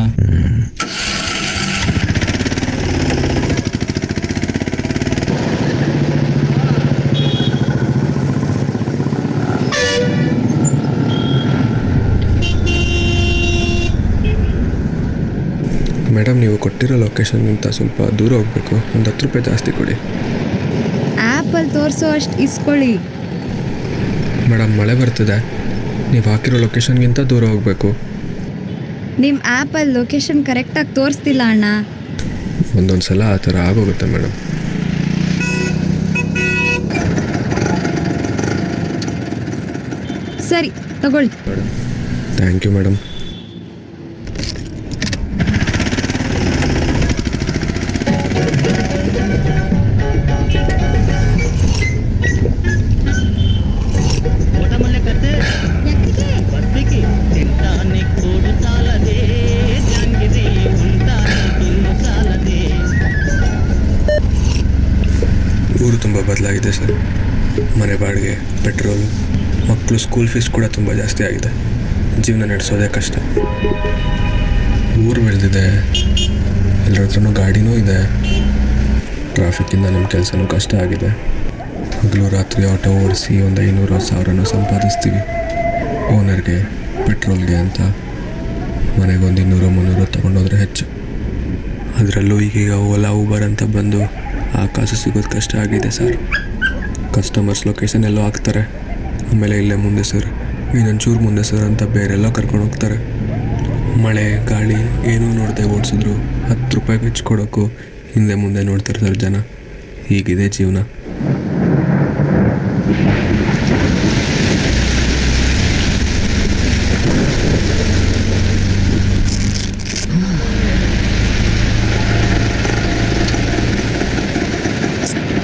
ಮೇಡಮ್, ನೀವು ಕೊಟ್ಟಿರೋ ಲೊಕೇಶನ್ಗಿಂತ ಸ್ವಲ್ಪ ದೂರ ಹೋಗಬೇಕು. ಒಂದು 10 ರೂಪಾಯಿ ಜಾಸ್ತಿ ಕೊಡಿ. ಆ್ಯಪಲ್ಲಿ ತೋರಿಸೋ ಅಷ್ಟು ಇಸ್ಕೊಳ್ಳಿ. ಮೇಡಮ್, ಮಳೆ ಬರ್ತಿದೆ. ನೀವು ಹಾಕಿರೋ ಲೊಕೇಶನ್ಗಿಂತ ದೂರ ಹೋಗಬೇಕು. ನಿಮ್ಮ ಆ್ಯಪಲ್ಲಿ ಲೊಕೇಶನ್ ಕರೆಕ್ಟಾಗಿ ತೋರಿಸ್ತಿಲ್ಲ ಅಣ್ಣ. ಒಂದೊಂದು ಸಲ ಆ ಥರ ಆಗೋಗುತ್ತೆ ಮೇಡಮ್. ಸರಿ ತಗೊಳ್ಳಿ. Thank you madam. ಊರು ತುಂಬ ಬದಲಾಗಿದೆ ಸರ್. ಮನೆ ಬಾಡಿಗೆ, ಪೆಟ್ರೋಲ್, ಮಕ್ಕಳು ಸ್ಕೂಲ್ ಫೀಸ್ ಕೂಡ ತುಂಬ ಜಾಸ್ತಿ ಆಗಿದೆ. ಜೀವನ ನಡೆಸೋದೇ ಕಷ್ಟ. ಊರು ಬೆಳೆದಿದೆ, ಎಲ್ಲರ ಹತ್ರನೂ ಗಾಡಿನೂ ಇದೆ. ಟ್ರಾಫಿಕ್ಕಿಂದ ನಮ್ಮ ಕೆಲಸನೂ ಕಷ್ಟ ಆಗಿದೆ. ಹಗಲು ರಾತ್ರಿ ಆಟೋ ಓಡಿಸಿ ಒಂದು 500-1000 ಸಂಪಾದಿಸ್ತೀವಿ. ಓನರ್ಗೆ, ಪೆಟ್ರೋಲ್ಗೆ ಅಂತ ಮನೆಗೊಂದು 200-300 ತೊಗೊಂಡೋದ್ರೆ ಹೆಚ್ಚು. ಅದರಲ್ಲೂ ಈಗೀಗ ಓಲಾ ಊಬರ್ ಅಂತ ಬಂದು ಆ ಕಾಸು ಸಿಗೋದು ಕಷ್ಟ ಆಗಿದೆ ಸರ್. ಕಸ್ಟಮರ್ಸ್ ಲೊಕೇಶನ್ ಎಲ್ಲೋ ಹಾಕ್ತಾರೆ, ಆಮೇಲೆ ಇಲ್ಲೇ ಮುಂದೆ ಸರ್, ಇನ್ನೊಂಚೂರು ಮುಂದೆ ಸರ್ ಅಂತ ಬೇರೆಲ್ಲೋ ಕರ್ಕೊಂಡು ಹೋಗ್ತಾರೆ. ಮಳೆ ಗಾಳಿ ಏನೂ ನೋಡದೆ ಓಡಿಸಿದ್ರು 10 ರೂಪಾಯಿ ಹೆಚ್ಚು ಕೊಡೋಕ್ಕೂ ಹಿಂದೆ ಮುಂದೆ ನೋಡ್ತಾರೆ ಸರ್ ಜನ. ಹೀಗಿದೆ ಜೀವನ.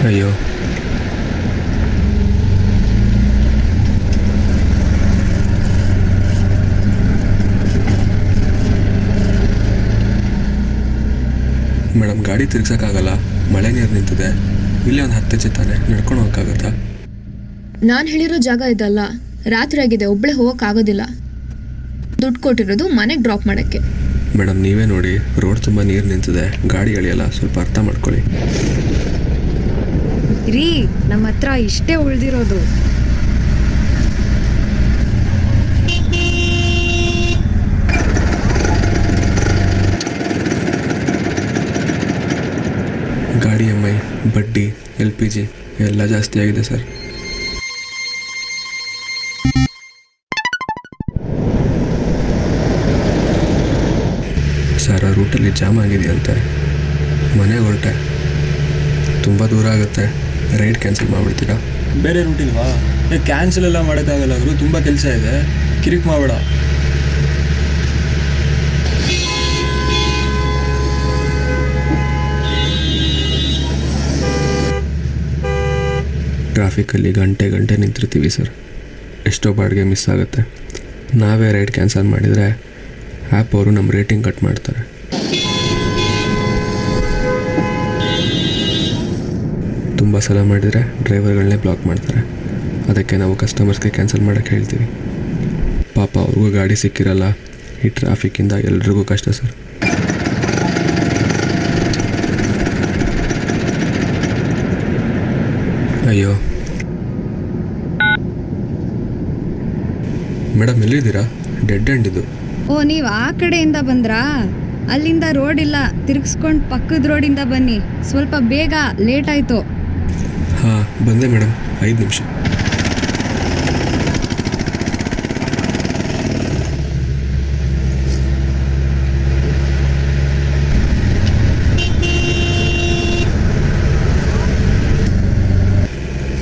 ಅಯ್ಯೋ, ಮೇಡಮ್, ಗಾಡಿ ತಿರ್ಗ್ಸೋಕ್ಕಾಗಲ್ಲ. ಮಳೆ ನೀರು ನಿಂತಿದೆ. ಇಲ್ಲೇ ಒಂದು 10 ಹೆಜ್ಜೆ ತಾನೆ ನಡ್ಕೊಂಡು ಹೋಗೋಕ್ಕಾಗತ್ತಾ? ನಾನು ಹೇಳಿರೋ ಜಾಗ ಇದಲ್ಲ. ರಾತ್ರಿ ಆಗಿದೆ, ಒಬ್ಬಳೇ ಹೋಗೋಕ್ಕಾಗೋದಿಲ್ಲ. ದುಡ್ಡು ಕೊಟ್ಟಿರೋದು ಮನೆಗೆ ಡ್ರಾಪ್ ಮಾಡೋಕ್ಕೆ. ಮೇಡಮ್, ನೀವೇ ನೋಡಿ, ರೋಡ್ ತುಂಬ ನೀರು ನಿಂತಿದೆ, ಗಾಡಿ ಎಳೆಯಲ್ಲ. ಸ್ವಲ್ಪ ಅರ್ಥ ಮಾಡ್ಕೊಳ್ಳಿ. ರೀ, ನಮ್ಮ ಹತ್ರ ಇಷ್ಟೇ ಉಳಿದಿರೋದು. ಗಾಡಿ EMI, ಬಡ್ಡಿ, LPG ಎಲ್ಲ ಜಾಸ್ತಿ ಆಗಿದೆ ಸರ್. ಸರ್, ಆ ರೂಟಲ್ಲಿ ಜಾಮ್ ಆಗಿದೆಯಂತೆ. ಮನೆಗೆ ಹೊರಟೆ, ತುಂಬ ದೂರ ಆಗುತ್ತೆ. ರೈಡ್ ಕ್ಯಾನ್ಸಲ್ ಮಾಡಿಬಿಡ್ತೀರಾ? ಬೇರೆ ರೂಟ್ ಇಲ್ವಾ? ಕ್ಯಾನ್ಸಲ್ ಎಲ್ಲ ಮಾಡೋಕ್ಕಾಗಲ್ಲ ಅವರು, ತುಂಬ ಕೆಲಸ ಇದೆ. ಕಿರಿಕ್ ಮಾಡಬೇಡ. ಟ್ರಾಫಿಕಲ್ಲಿ ಗಂಟೆ ನಿಂತಿರ್ತೀವಿ ಸರ್. ಎಷ್ಟೋ ಬಾಡಿಗೆ ಮಿಸ್ ಆಗುತ್ತೆ. ನಾವೇ ರೈಡ್ ಕ್ಯಾನ್ಸಲ್ ಮಾಡಿದರೆ ಆ್ಯಪ್ ಅವರು ನಮ್ಮ ರೇಟಿಂಗ್ ಕಟ್ ಮಾಡ್ತಾರೆ. ತುಂಬ ಸಲ ಮಾಡಿದರೆ ಡ್ರೈವರ್ಗಳನ್ನೇ ಬ್ಲಾಕ್ ಮಾಡ್ತಾರೆ. ಅದಕ್ಕೆ ನಾವು ಕಸ್ಟಮರ್ಸ್ಗೆ ಕ್ಯಾನ್ಸಲ್ ಮಾಡೋಕ್ಕೆ ಹೇಳ್ತೀವಿ. ಪಾಪ ಅವ್ರಿಗೂ ಗಾಡಿ ಸಿಕ್ಕಿರಲ್ಲ. ಈ ಟ್ರಾಫಿಕ್ಕಿಂದ ಎಲ್ರಿಗೂ ಕಷ್ಟ ಸರ್. ಅಯ್ಯೋ ಮೇಡಮ್, ಎಲ್ಲಿದ್ದೀರಾ? ಡೆಡ್ ಎಂಡ್ ಇದು. ಓ, ನೀವು ಆ ಕಡೆಯಿಂದ ಬಂದ್ರಾ? ಅಲ್ಲಿಂದ ರೋಡ್ ಇಲ್ಲ, ತಿರುಗಿಸ್ಕೊಂಡು ಪಕ್ಕದ ರೋಡಿಂದ ಬನ್ನಿ. ಸ್ವಲ್ಪ ಬೇಗ, ಲೇಟ್ ಆಯಿತು. ಹಾಂ, ಬಂದೆ ಮೇಡಮ್, 5 ನಿಮಿಷ.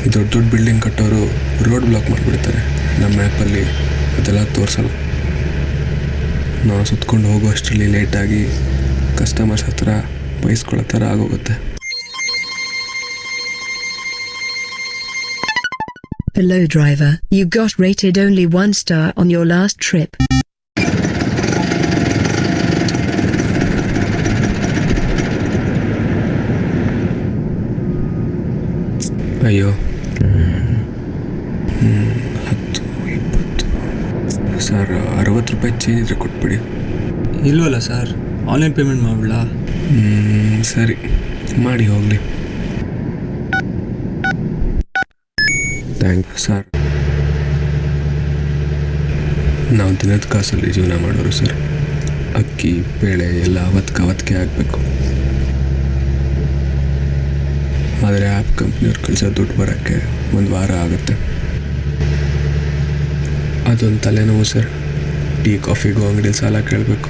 ಈ ದೊಡ್ಡ ಬಿಲ್ಡಿಂಗ್ ಕಟ್ಟೋರು ರೋಡ್ ಬ್ಲಾಕ್ ಮಾಡಿಬಿಡ್ತಾರೆ. ನಮ್ಮ ಆ್ಯಪಲ್ಲಿ ಅದೆಲ್ಲ ತೋರಿಸಲ್ಲ. ನಾವು ಸುತ್ಕೊಂಡು ಹೋಗೋ ಅಷ್ಟರಲ್ಲಿ ಲೇಟಾಗಿ ಕಸ್ಟಮರ್ಸ್ ಹತ್ರ ಬೈಸ್ಕೊಳ್ಳೋ ಥರ ಆಗೋಗುತ್ತೆ. Hello driver, you got rated only 1 star on your last trip. ಅಯ್ಯೋ, 10, 20 ಸರ್, 60 ರೂಪಾಯಿ ಚೇಂಜ್ ಇದ್ರೆ ಕೊಟ್ಬಿಡಿ. ಇಲ್ವಲ್ಲ ಸರ್, ಆನ್ಲೈನ್ ಪೇಮೆಂಟ್ ಮಾಡಬೇಡ. ಸರಿ, ಮಾಡಿ ಹೋಗಲಿ. Thank sir. ನಾವು ದಿನದ ಕಾಸಲ್ಲಿ ಜೀವನ ಮಾಡೋರು ಸರ್. ಅಕ್ಕಿ ಬೇಳೆ ಎಲ್ಲ ಅವತ್ತಿಗೆ ಆಗಬೇಕು. ಆದರೆ ಆ್ಯಪ್ ಕಂಪ್ನಿಯವ್ರು ಕಳಿಸೋ ದುಡ್ಡು ಬರೋಕ್ಕೆ 1 ವಾರ ಆಗುತ್ತೆ. ಅದೊಂದು ತಲೆನೋವು ಸರ್. ಟೀ ಕಾಫಿಗೂ ಅಂಗಡಿಲಿ ಸಾಲ ಕೇಳಬೇಕು.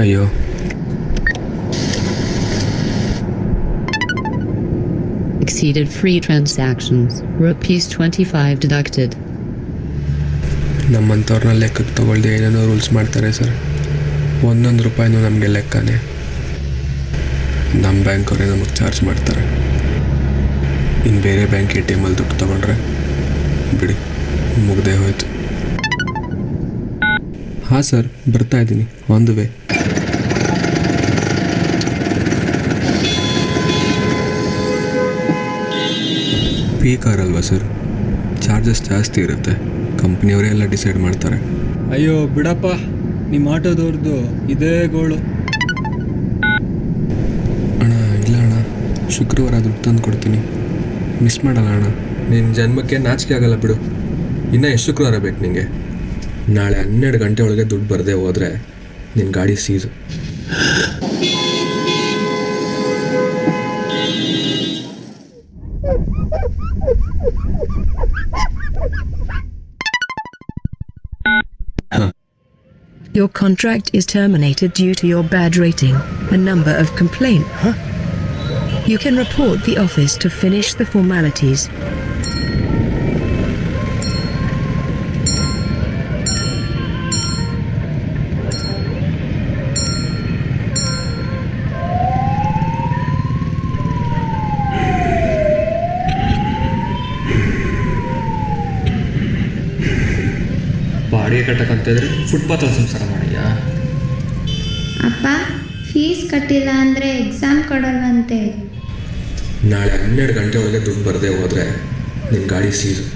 ಅಯ್ಯೋ, Exceeded free transactions, ₹25 deducted. ನಮ್ಮಂಥವ್ರನ್ನ ಲೆಕ್ಕಕ್ಕೆ ತೊಗೊಳ್ದೆ ಏನೇನೋ ರೂಲ್ಸ್ ಮಾಡ್ತಾರೆ ಸರ್. 1 ರೂಪಾಯಿನೂ ನಮಗೆ ಲೆಕ್ಕನೇ. ನಮ್ಮ ಬ್ಯಾಂಕವರೇ ನಮಗೆ ಚಾರ್ಜ್ ಮಾಡ್ತಾರೆ. ಇನ್ನು ಬೇರೆ ಬ್ಯಾಂಕ್ ATM ಅಲ್ಲಿ ದುಡ್ಡು ತೊಗೊಂಡ್ರೆ ಬಿಡಿ, ಮುಗ್ದೇ ಹೋಯ್ತು. ಹಾಂ ಸರ್, ಬರ್ತಾ ಇದ್ದೀನಿ, on the way. P car ಅಲ್ವಾ ಸರ್, ಚಾರ್ಜಸ್ ಜಾಸ್ತಿ ಇರುತ್ತೆ. ಕಂಪ್ನಿಯವರೇ ಎಲ್ಲ ಡಿಸೈಡ್ ಮಾಡ್ತಾರೆ. ಅಯ್ಯೋ ಬಿಡಪ್ಪ, ನಿಮ್ಮ ಆಟೋದವ್ರದ್ದು ಇದೇ ಗೋಳು. ಅಣ್ಣ ಇಲ್ಲ ಅಣ್ಣ, ಶುಕ್ರವಾರ ದುಡ್ಡು ತಂದು ಕೊಡ್ತೀನಿ, ಮಿಸ್ ಮಾಡಲ್ಲ ಅಣ್ಣ. ನಿನ್ನ ಜನ್ಮಕ್ಕೆ ನಾಚಿಕೆ ಆಗಲ್ಲ ಬಿಡು. ಇನ್ನೂ ಎಷ್ಟು ಶುಕ್ರವಾರ ಬೇಕು ನಿನಗೆ? ನಾಳೆ 12 ಗಂಟೆ ಒಳಗೆ ದುಡ್ಡು ಬರದೆ ಹೋದರೆ ನಿನ್ನ ಗಾಡಿ ಸೀಸು. Your contract is terminated due to your bad rating. A number of complaint. You can report the office to finish the formalities. ಬಾಡಿಗೆ ಕಟ್ಟಕ್ಕಂತಿದ್ರೆ ಫುಟ್ಪಾತ್ ಸಂಸಾರ ಮಾಡಿಯಾ? ಅಪ್ಪ, ಫೀಸ್ ಕಟ್ಟಿಲ್ಲ ಅಂದರೆ ಎಕ್ಸಾಮ್ ಕೊಡಲ್ವಂತೆ. ನಾಳೆ 12 ಗಂಟೆ ಒಳಗೆ ದುಡ್ಡು ಬರದೆ ಹೋದರೆ ನಿನ್ನ ಗಾಡಿ ಸೀಸು.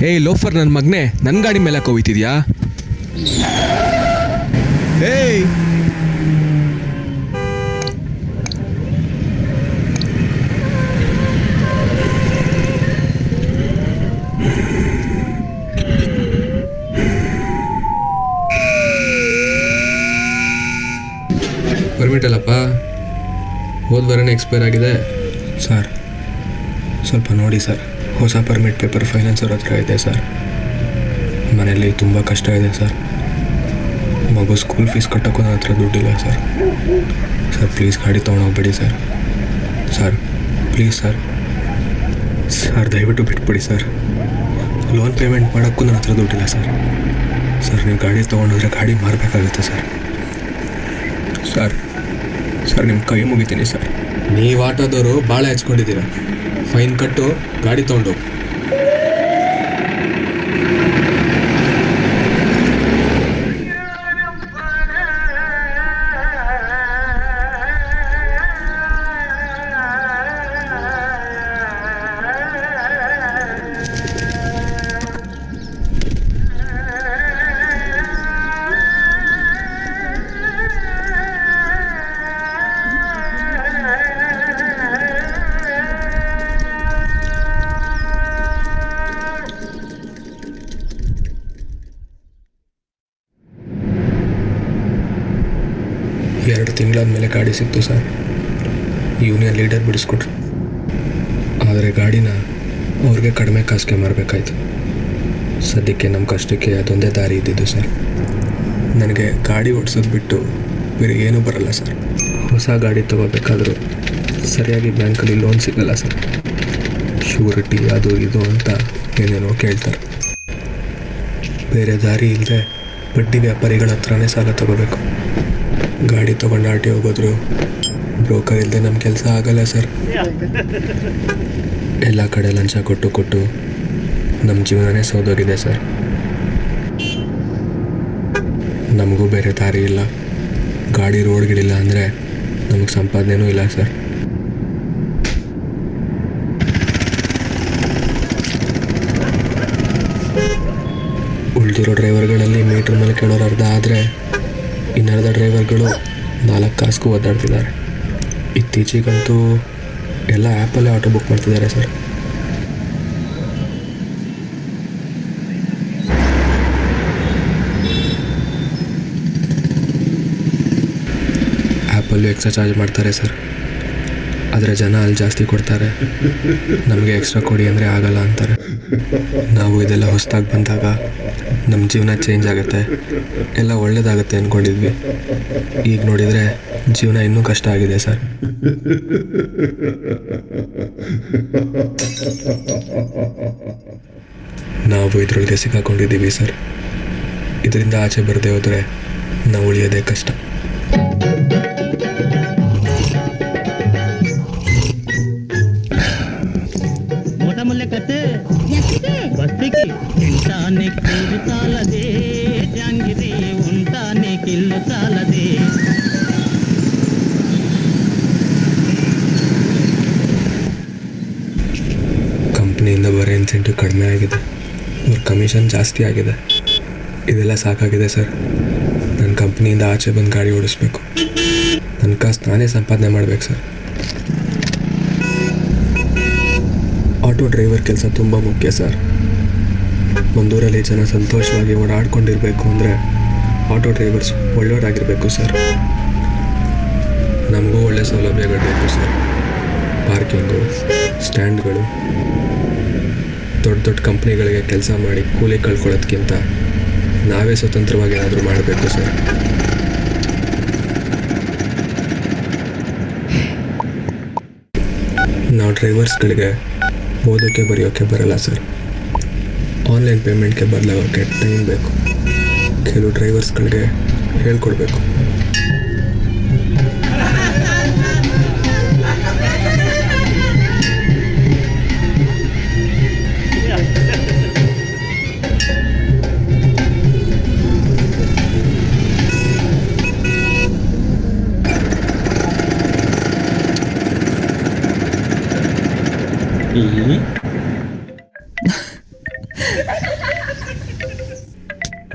ಏಯ್ ಲೋಫರ್, ನನ್ನ ಮಗನೇ, ನನ್ನ ಗಾಡಿ ಮೇಲೆ ಹೋಗ್ತಿದ್ಯಾ? ಏಯ್ ಪರ್ಮಿಟ್ ಅಲ್ಲಪ್ಪ, ಹೋದ ವಾರನೇ ಎಕ್ಸ್ಪೈರ್ ಆಗಿದೆ. ಸರ್ ಸ್ವಲ್ಪ ನೋಡಿ ಸರ್, ಹೊಸ ಪರ್ಮಿಟ್ ಪೇಪರ್ ಫೈನಾನ್ಸ್ ಅವ್ರ ಹತ್ರ ಇದೆ ಸರ್. ಮನೆಯಲ್ಲಿ ತುಂಬ ಕಷ್ಟ ಇದೆ ಸರ್. ಮಗು ಸ್ಕೂಲ್ ಫೀಸ್ ಕಟ್ಟೋಕ್ಕೂ ನನ್ನ ಹತ್ರ ದುಡ್ಡಿಲ್ಲ ಸರ್. ಸರ್ ಪ್ಲೀಸ್ ಗಾಡಿ ತೊಗೊಂಡೋಗ್ಬೇಡಿ sir. Sir please sir. Sir ದಯವಿಟ್ಟು ಬಿಟ್ಬಿಡಿ ಸರ್. ಲೋನ್ ಪೇಮೆಂಟ್ ಮಾಡೋಕ್ಕೂ ನನ್ನ ಹತ್ರ ದುಡ್ಡಿಲ್ಲ ಸರ್. ಸರ್ ನೀವು ಗಾಡಿ ತೊಗೊಂಡೋದ್ರೆ ಗಾಡಿ ಮಾರಬೇಕಾಗುತ್ತೆ ಸರ್. ಸರ್ ಸರ್ ನಿಮ್ಮ ಕೈ ಮುಗಿತೀನಿ ಸರ್. ನೀವು ಆಟೋದವರು ಭಾಳ ಹೆಚ್ಕೊಂಡಿದ್ದೀರ. ಫೈನ್ ಕಟ್ಟು, ಗಾಡಿ ತೊಗೊಂಡು. ಎರಡು ತಿಂಗಳಾದಮೇಲೆ ಗಾಡಿ ಸಿಕ್ತು ಸರ್. Union leader ಬಿಡಿಸ್ಕೊಟ್ರು. ಆದರೆ ಗಾಡಿನ ಅವ್ರಿಗೆ ಕಡಿಮೆ ಕಾಸಿಗೆ ಮಾರಬೇಕಾಯ್ತು. ಸದ್ಯಕ್ಕೆ ನಮ್ಮ ಕಷ್ಟಕ್ಕೆ ಅದೊಂದೇ ದಾರಿ ಇದ್ದಿದ್ದು ಸರ್. ನನಗೆ ಗಾಡಿ ಓಡಿಸೋದು ಬಿಟ್ಟು ಬೇರೆ ಏನೂ ಬರಲ್ಲ ಸರ್. ಹೊಸ ಗಾಡಿ ತೊಗೋಬೇಕಾದ್ರೂ ಸರಿಯಾಗಿ ಬ್ಯಾಂಕಲ್ಲಿ ಲೋನ್ ಸಿಗಲ್ಲ ಸರ್. ಶ್ಯೂರಿಟಿ ಅದು ಇದು ಅಂತ ಏನೇನೋ ಕೇಳ್ತಾರೆ. ಬೇರೆ ದಾರಿ ಇಲ್ಲದೆ ಬಡ್ಡಿ ವ್ಯಾಪಾರಿಗಳ ಹತ್ರನೇ ಸಾಲ ತೊಗೋಬೇಕು. ಗಾಡಿ ತೊಗೊಂಡು RTO ಹೋಗೋದ್ರು ಬ್ರೋಕರ್ ಇಲ್ಲದೆ ನಮ್ಮ ಕೆಲಸ ಆಗಲ್ಲ ಸರ್. ಎಲ್ಲ ಕಡೆ ಲಂಚ ಕೊಟ್ಟು ನಮ್ಮ ಜೀವನನೇ ಸೌದೋಗಿದೆ ಸರ್. ನಮಗೂ ಬೇರೆ ದಾರಿ ಇಲ್ಲ. ಗಾಡಿ ರೋಡ್ಗಳಿಲ್ಲ ಅಂದರೆ ನಮಗೆ ಸಂಪಾದನೆಯೂ ಇಲ್ಲ ಸರ್. ಉಳಿದಿರೋ ಡ್ರೈವರ್ಗಳಲ್ಲಿ ಮೀಟ್ರ್ ಮೇಲೆ ಕೇಳೋರು ಅರ್ಧ ಆದರೆ ಇನ್ನರ್ಧ ಡ್ರೈವರ್ಗಳು 4 ಕಾಸ್ಗೂ ಒದ್ದಾಡ್ತಿದ್ದಾರೆ. ಇತ್ತೀಚೆಗಂತೂ ಎಲ್ಲ ಆ್ಯಪಲ್ಲೇ ಆಟೋ ಬುಕ್ ಮಾಡ್ತಿದ್ದಾರೆ ಸರ್. ಆ್ಯಪಲ್ಲೂ ಎಕ್ಸ್ಟ್ರಾ ಚಾರ್ಜ್ ಮಾಡ್ತಾರೆ ಸರ್. ಆದರೆ ಜನ ಅಲ್ಲಿ ಜಾಸ್ತಿ ಕೊಡ್ತಾರೆ, ನಮಗೆ ಎಕ್ಸ್ಟ್ರಾ ಕೊಡಿ ಅಂದರೆ ಆಗಲ್ಲ ಅಂತಾರೆ. ನಾವು ಇದೆಲ್ಲ ಹೊಸದಾಗಿ ಬಂದಾಗ ನಮ್ಮ ಜೀವನ ಚೇಂಜ್ ಆಗುತ್ತೆ, ಎಲ್ಲ ಒಳ್ಳೇದಾಗುತ್ತೆ ಅಂದ್ಕೊಂಡಿದ್ವಿ. ಈಗ ನೋಡಿದರೆ ಜೀವನ ಇನ್ನೂ ಕಷ್ಟ ಆಗಿದೆ ಸರ್. ನಾವು ಇದರೊಳಗೆ ಸಿಕ್ಕಾಕೊಂಡಿದ್ದೀವಿ ಸರ್. ಇದರಿಂದ ಆಚೆ ಬರದೇ ಹೋದರೆ ನಾವು ಉಳಿಯೋದೇ ಕಷ್ಟ. బస్తికి తింటానే కూడు చాలదే, జాంగిరి ఉంటానే కిల్లు చాలదే. ಕಂಪ್ನಿಯಿಂದ ಬರೋ ಇನ್ಸೆಂಟಿವ್ ಕಡಿಮೆ ಆಗಿದೆ, ಅವ್ರ ಕಮಿಷನ್ ಜಾಸ್ತಿ ಆಗಿದೆ. ಇದೆಲ್ಲ ಸಾಕಾಗಿದೆ ಸರ್. ನನ್ನ ಕಂಪ್ನಿಯಿಂದ ಆಚೆ ಬಂದು ಗಾಡಿ ಓಡಿಸ್ಬೇಕು, ನನ್ನ ಕಾಸು ನಾನೇ ಸಂಪಾದನೆ ಮಾಡಬೇಕು ಸರ್. ಆಟೋ ಡ್ರೈವರ್ ಕೆಲಸ ತುಂಬ ಮುಖ್ಯ ಸರ್. ಒಂದೂರಲ್ಲಿ ಜನ ಸಂತೋಷವಾಗಿ ಓಡಾಡ್ಕೊಂಡಿರ್ಬೇಕು ಅಂದರೆ ಆಟೋ ಡ್ರೈವರ್ಸ್ ಒಳ್ಳೆಯವರಾಗಿರಬೇಕು ಸರ್. ನಮಗೂ ಒಳ್ಳೆ ಸೌಲಭ್ಯಗಳು ಬೇಕು ಸರ್. ಪಾರ್ಕಿಂಗು, ಸ್ಟ್ಯಾಂಡ್ಗಳು. ದೊಡ್ಡ ದೊಡ್ಡ ಕಂಪ್ನಿಗಳಿಗೆ ಕೆಲಸ ಮಾಡಿ ಕೂಲಿ ಕಳ್ಕೊಳ್ಳೋದಕ್ಕಿಂತ ನಾವೇ ಸ್ವತಂತ್ರವಾಗಿ ಏನಾದರೂ ಮಾಡಬೇಕು ಸರ್. ನಾವು ಡ್ರೈವರ್ಸ್ಗಳಿಗೆ ಓದೋಕ್ಕೆ ಬರೆಯೋಕ್ಕೆ ಬರಲ್ಲ ಸರ್. ಆನ್ಲೈನ್ ಪೇಮೆಂಟ್ಗೆ ಬದಲಾಗೋಕ್ಕೆ ಟೈಮ್ ಬೇಕು. ಕೆಲವು ಡ್ರೈವರ್ಸ್ಗಳಿಗೆ ಹೇಳ್ಕೊಡ್ಬೇಕು.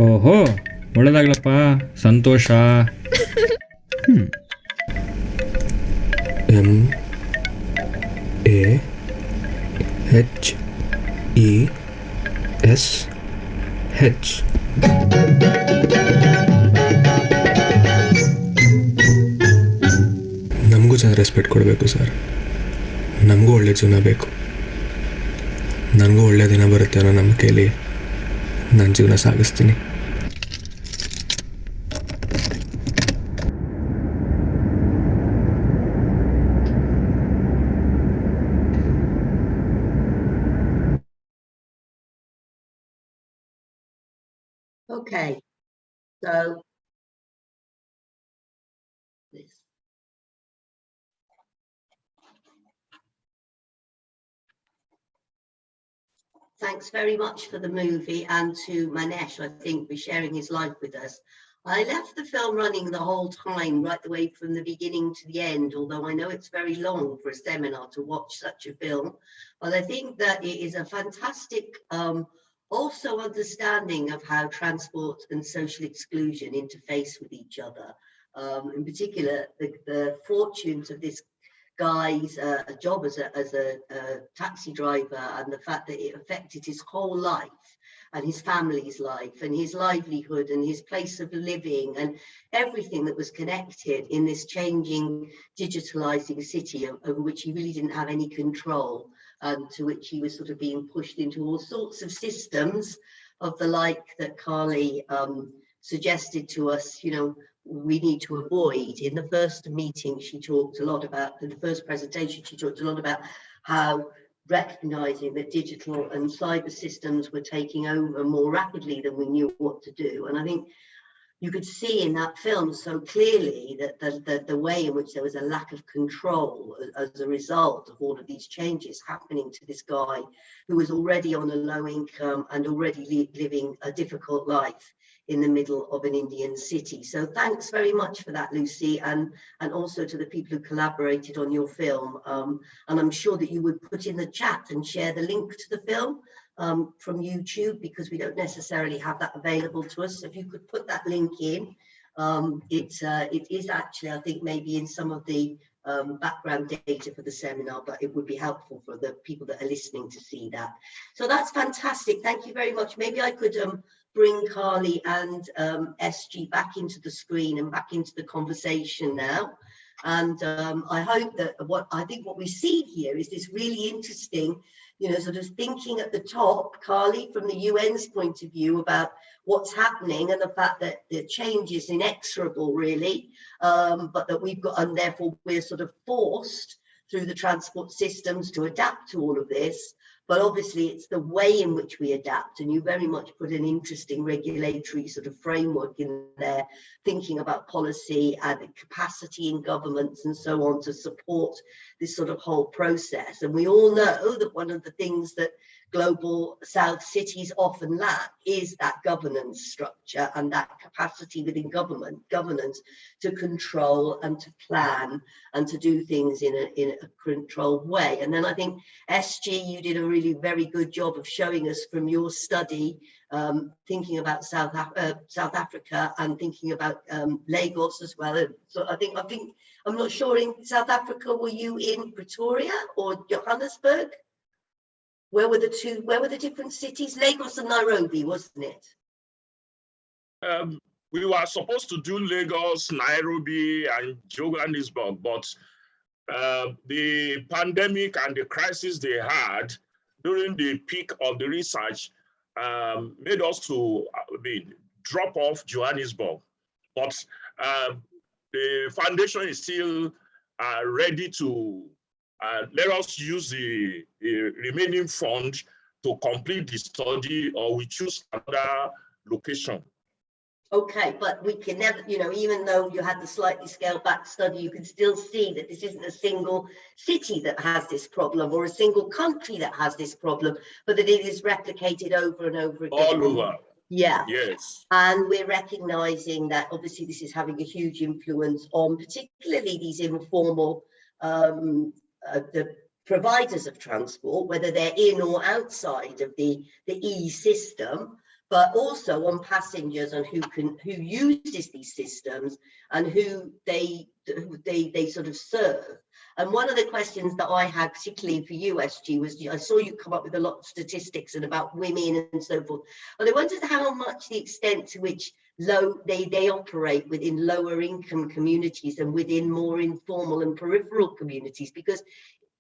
ಓಹೋ, ಒಳ್ಳೆದಾಗ್ಲಪ್ಪ, ಸಂತೋಷ. MAHESH. ನಮಗೂ ಜನ ರೆಸ್ಪೆಕ್ಟ್ ಕೊಡಬೇಕು ಸರ್. ನಮಗೂ ಒಳ್ಳೆ ಜೀವನ ಬೇಕು. ನನಗೂ ಒಳ್ಳೆಯ ದಿನ ಬರುತ್ತೆ ಅನ್ನೋ ನಂಬಿಕೆಯಲ್ಲಿ ನನ್ನ ಜೀವನ ಸಾಗಿಸ್ತೀನಿ. Okay, so this. Thanks very much for the movie, and to Mahesh, I think, for sharing his life with us. I left the film running the whole time, right the way from the beginning to the end, although I know it's very long for a seminar to watch such a film. But I think that it is a fantastic also understanding of how transport and social exclusion interface with each other. In particular, the fortunes of this guy's job as a taxi driver, and the fact that it affected his whole life and his family's life and his livelihood and his place of living and everything that was connected in this changing, digitalizing city over which he really didn't have any control, to which he was sort of being pushed into all sorts of systems of the like that Carly suggested to us, you know, we need to avoid. In the first meeting, she talked a lot about, in the first presentation, she talked a lot about how recognizing that digital and cyber systems were taking over more rapidly than we knew what to do. And I think you could see in that film so clearly that the way in which there was a lack of control as a result of all of these changes happening to this guy who was already on a low income and already living a difficult life in the middle of an Indian city. So thanks very much for that, Lucy, and also to the people who collaborated on your film. And I'm sure that you would put in the chat and share the link to the film from YouTube, because we don't necessarily have that available to us. So if you could put that link in, it is actually, I think, maybe in some of the background data for the seminar, but it would be helpful for the people that are listening to see that. So that's fantastic. Thank you very much. Maybe I could bring Carly and SG back into the screen and back into the conversation now. And I hope that what we see here is this really interesting, you know, sort of thinking at the top, Carly, from the UN's point of view about what's happening and the fact that the change is inexorable, really, but that we've got, and therefore we're sort of forced through the transport systems to adapt to all of this. But obviously it's the way in which we adapt, and you very much put an interesting regulatory sort of framework in there, thinking about policy and capacity in governments and so on to support this sort of whole process. And we all know that one of the things that global South cities often lack is that governance structure and that capacity within governance to control and to plan and to do things in a controlled way. And then I think, SG, you did a really very good job of showing us from your study, thinking about South Africa and thinking about Lagos as well. And so I think I'm not sure, in South Africa, were you in Pretoria or Johannesburg? Where were the different cities? Lagos and Nairobi, wasn't it? We were supposed to do Lagos, Nairobi, and Johannesburg, but the pandemic and the crisis they had during the peak of the research made us to drop off Johannesburg. But the foundation is still ready to let us use the remaining fund to complete the study, or we choose another location. Okay, but we can never, you know, even though you had the slightly scaled back study, you can still see that this isn't a single city that has this problem or a single country that has this problem, but that it is replicated over and over again. All over. Yeah. Yes. And we're recognizing that obviously this is having a huge influence on particularly these informal the providers of transport, whether they're in or outside of the e-system, but also on passengers and who uses these systems and who they sort of serve. And one of the questions that I had, particularly for you, SG, was I saw you come up with a lot of statistics and about women and so forth. But I wondered how much the extent to which they operate within lower income communities and within more informal and peripheral communities, because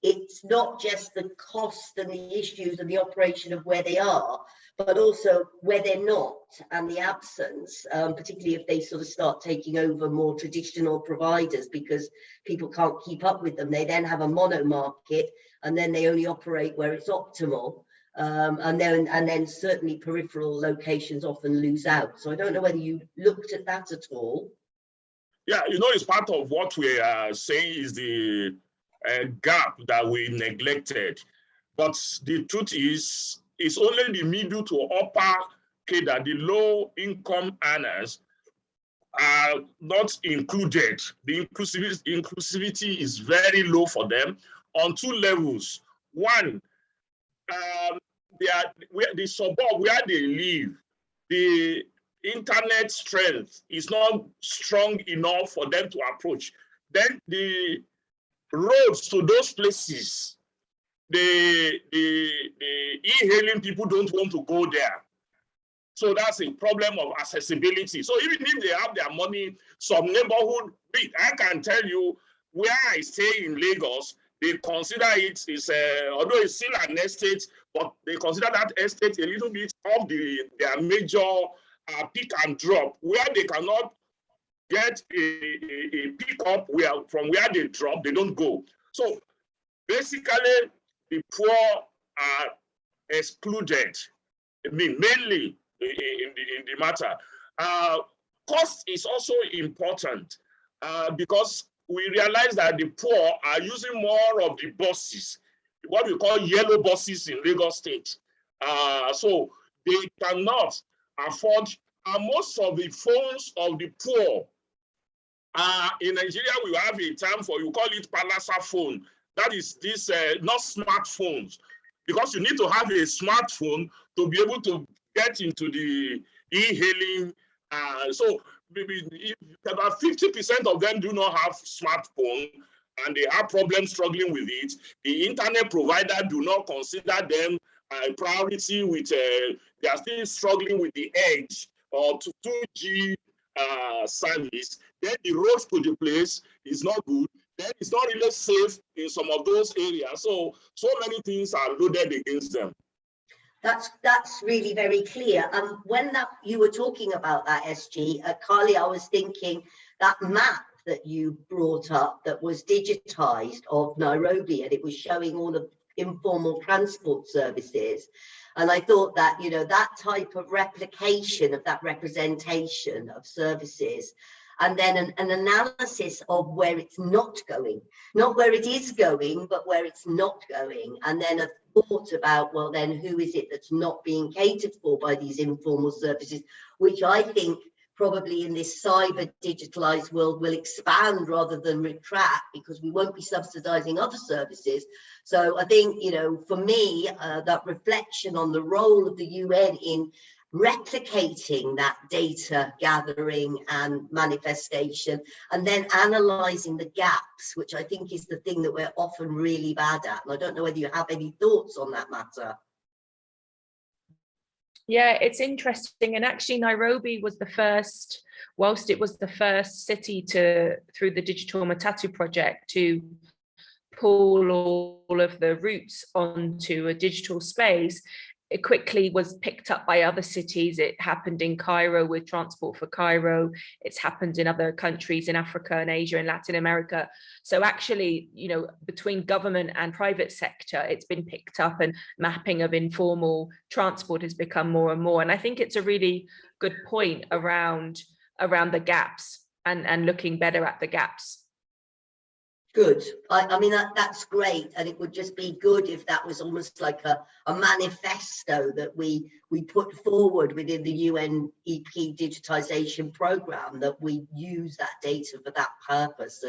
it's not just the cost and the issues and the operation of where they are, but also where they're not, and the absence, particularly if they sort of start taking over more traditional providers because people can't keep up with them. They then have a mono market, and then they only operate where it's optimal. And then certainly peripheral locations often lose out. So I don't know whether you looked at that at all. Yeah, you know, it's part of what we are saying is the gap that we neglected. But the truth is, it's only the middle to upper cadre, the low income earners are not included. The inclusivity is very low for them on two levels. One, the suburb where they live, the internet strength is not strong enough for them to approach. Then the roads to those places, the e-hailing people don't want to go there. So that's a problem of accessibility. So even if they have their money, some neighborhood, I can tell you where I stay in Lagos, they consider it is, although it's still an estate, but they consider that estate a little bit of their major pick and drop, where they cannot get a pickup from where they drop, they don't go. So basically, the poor are excluded, mainly in the matter. Cost is also important because we realize that the poor are using more of the buses, what we call yellow buses in Lagos State. So they cannot afford most of the phones of the poor in Nigeria, we have a term for, you call it palasa phone. That is this, not smartphones, because you need to have a smartphone to be able to get into the e-hailing. So maybe about 50% of them do not have smartphone, and they have problems struggling with it. The internet provider do not consider them a priority with, they are still struggling with the edge or 2G service. Then the roads to the place is not good. Then it's not really safe in some of those areas. So many things are loaded against them. That's really very clear. When you were talking about that, SG, Carly, I was thinking that map that you brought up that was digitized of Nairobi, and it was showing all the informal transport services. And I thought that, you know, that type of replication of that representation of services, and then an analysis of where it's not going, not where it is going, but where it's not going. And then a thought about, well, then who is it that's not being catered for by these informal services, which I think probably in this cyber digitalized world will expand rather than retract, because we won't be subsidizing other services. So I think, you know, for me, that reflection on the role of the UN in replicating that data gathering and manifestation, and then analyzing the gaps, which I think is the thing that we're often really bad at. And I don't know whether you have any thoughts on that matter. Yeah, it's interesting. And actually Nairobi was the first, whilst it was the first city to, through the Digital Matatu project, to pull all of the routes onto a digital space, it quickly was picked up by other cities. It happened in Cairo with Transport for Cairo. It's happened in other countries in Africa and Asia and Latin America. So actually, you know, between government and private sector, it's been picked up, and mapping of informal transport has become more and more. And I think it's a really good point around the gaps and looking better at the gaps. Good. I mean, that's great. And it would just be good if that was almost like a manifesto that we put forward within the UNEP digitization program, that we use that data for that purpose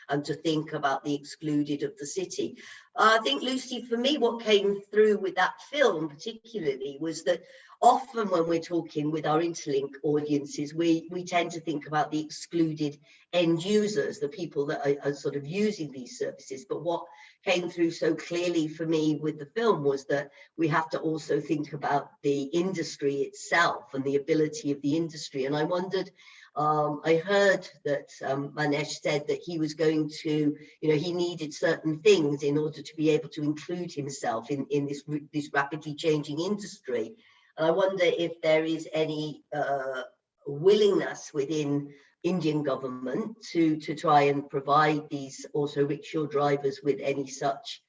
and to think about the excluded of the city. I think, Lucy, for me, what came through with that film particularly was that often when we're talking with our interlink audiences, we tend to think about the excluded end users, the people that are sort of using these services. But what came through so clearly for me with the film was that we have to also think about the industry itself and the ability of the industry. And I wondered, I heard that Mahesh said that he was going to, you know, he needed certain things in order to be able to include himself in this rapidly changing industry. And I wonder if there is any willingness within Indian government to try and provide these auto-rickshaw drivers with any such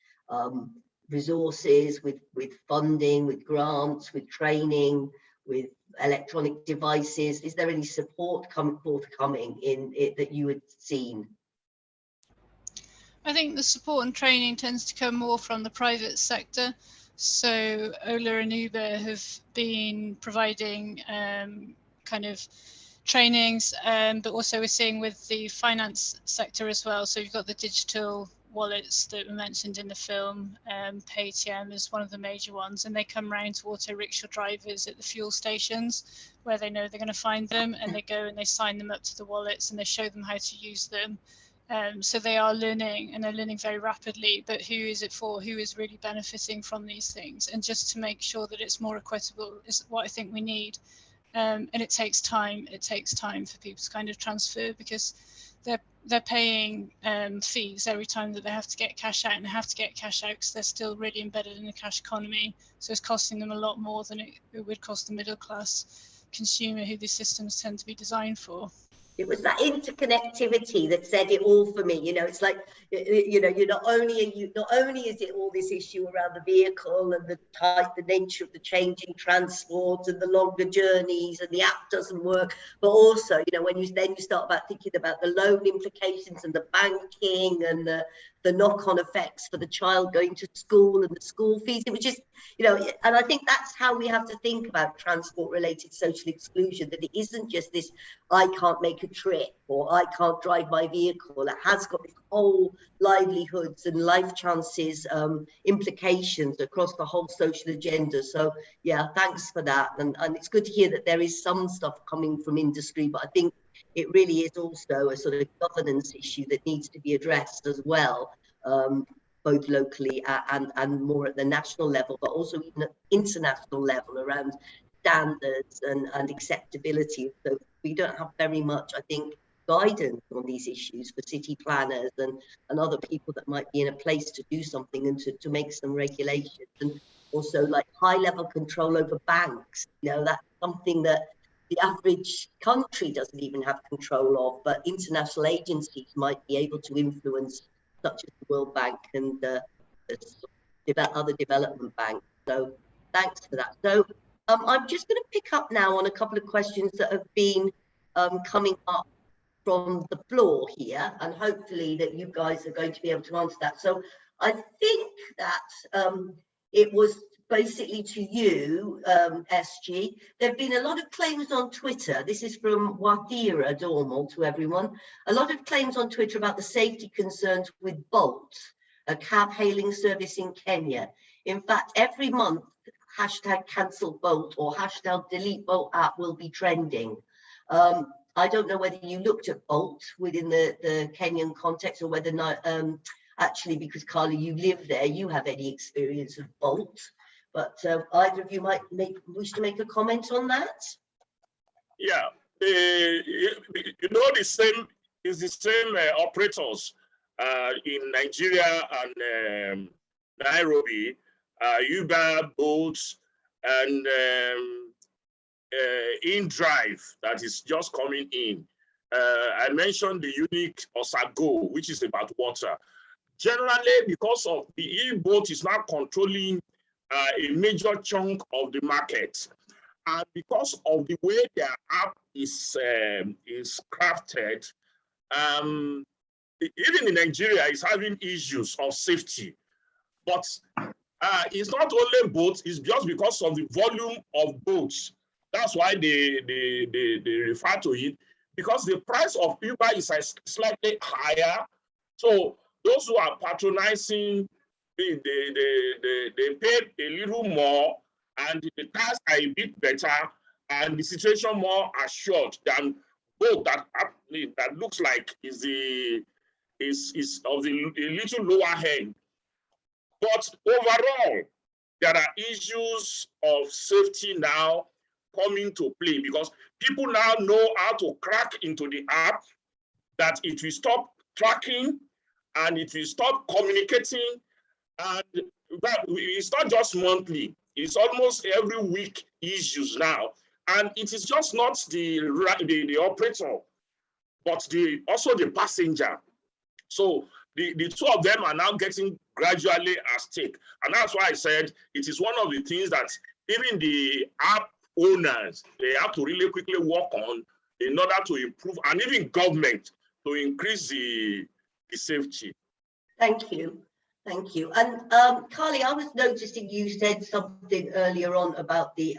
resources, with funding, with grants, with training, with electronic devices. Is there any support forthcoming in it that you had seen? I think the support and training tends to come more from the private sector. So Ola and Uber have been providing kind of trainings, but also we're seeing with the finance sector as well. So you've got the digital wallets that were mentioned in the film. Paytm is one of the major ones, and they come round to auto rickshaw drivers at the fuel stations where they know they're going to find them, and they go and they sign them up to the wallets and they show them how to use them. So they are learning, and they're learning very rapidly, but who is it for? Who is really benefiting from these things? And just to make sure that it's more equitable is what I think we need. And it takes time. It takes time for people to kind of transfer, because they're paying fees every time that they have to get cash out, and they have to get cash out because they're still really embedded in the cash economy. So it's costing them a lot more than it would cost the middle class consumer who these systems tend to be designed for. It was that interconnectivity that said it all for me. You know, it's like, you know, not only is it all this issue around the vehicle and the nature of the changing transport and the longer journeys, and the app doesn't work, but also, you know, when you start about thinking about the loan implications and the banking and the the knock-on effects for the child going to school and the school fees, which is, and I think that's how we have to think about transport-related social exclusion, that it isn't just this, I can't make a trip or I can't drive my vehicle. It has got this whole livelihoods and life chances implications across the whole social agenda. So yeah, thanks for that. And it's good to hear that there is some stuff coming from industry, but I think it really is also a sort of governance issue that needs to be addressed as well, both locally and more at the national level, but also even at international level around standards and acceptability. So we don't have very much, I think, guidance on these issues for city planners and other people that might be in a place to do something and to make some regulations. And also like high level control over banks, that's something that the average country doesn't even have control of, but international agencies might be able to influence, such as the World Bank and other development banks. So thanks for that. So I'm just going to pick up now on a couple of questions that have been coming up from the floor here, and hopefully that you guys are going to be able to answer that. So I think that it was basically to you, SG. There have been a lot of claims on Twitter. This is from Wathira Dormal to everyone. A lot of claims on Twitter about the safety concerns with Bolt, a cab hailing service in Kenya. In fact, every month, #cancel Bolt or #delete Bolt app will be trending. I don't know whether you looked at Bolt within the Kenyan context, or whether not, actually, because Carly, you live there, you have any experience of Bolt. But either of you might wish to make a comment on that? Yeah, the same is the same operators in Nigeria and Nairobi, Uber, Bolt, and InDrive that is just coming in. I mentioned the UNEP Osago, which is about water. Generally, because of the e-boat is now controlling a major chunk of the market, and because of the way their app is crafted, even in Nigeria, is having issues of safety. But it's not only boats; it's just because of the volume of boats. That's why they refer to it, because the price of Uber is slightly higher. So those who are patronizing, they pay a little more, and the cars are a bit better, and the situation more assured than both that looks like is of the a little lower end. But overall, there are issues of safety now coming to play, because people now know how to crack into the app, that it will stop tracking and it will stop communicating. And that it's not just monthly, it's almost every week issues now. And it is just not the operator, but also the passenger. So the two of them are now getting gradually at stake. And that's why I said it is one of the things that even the app owners, they have to really quickly work on in order to improve, and even government to increase the safety. Thank you. Thank you. And Carly, I was noticing you said something earlier on about the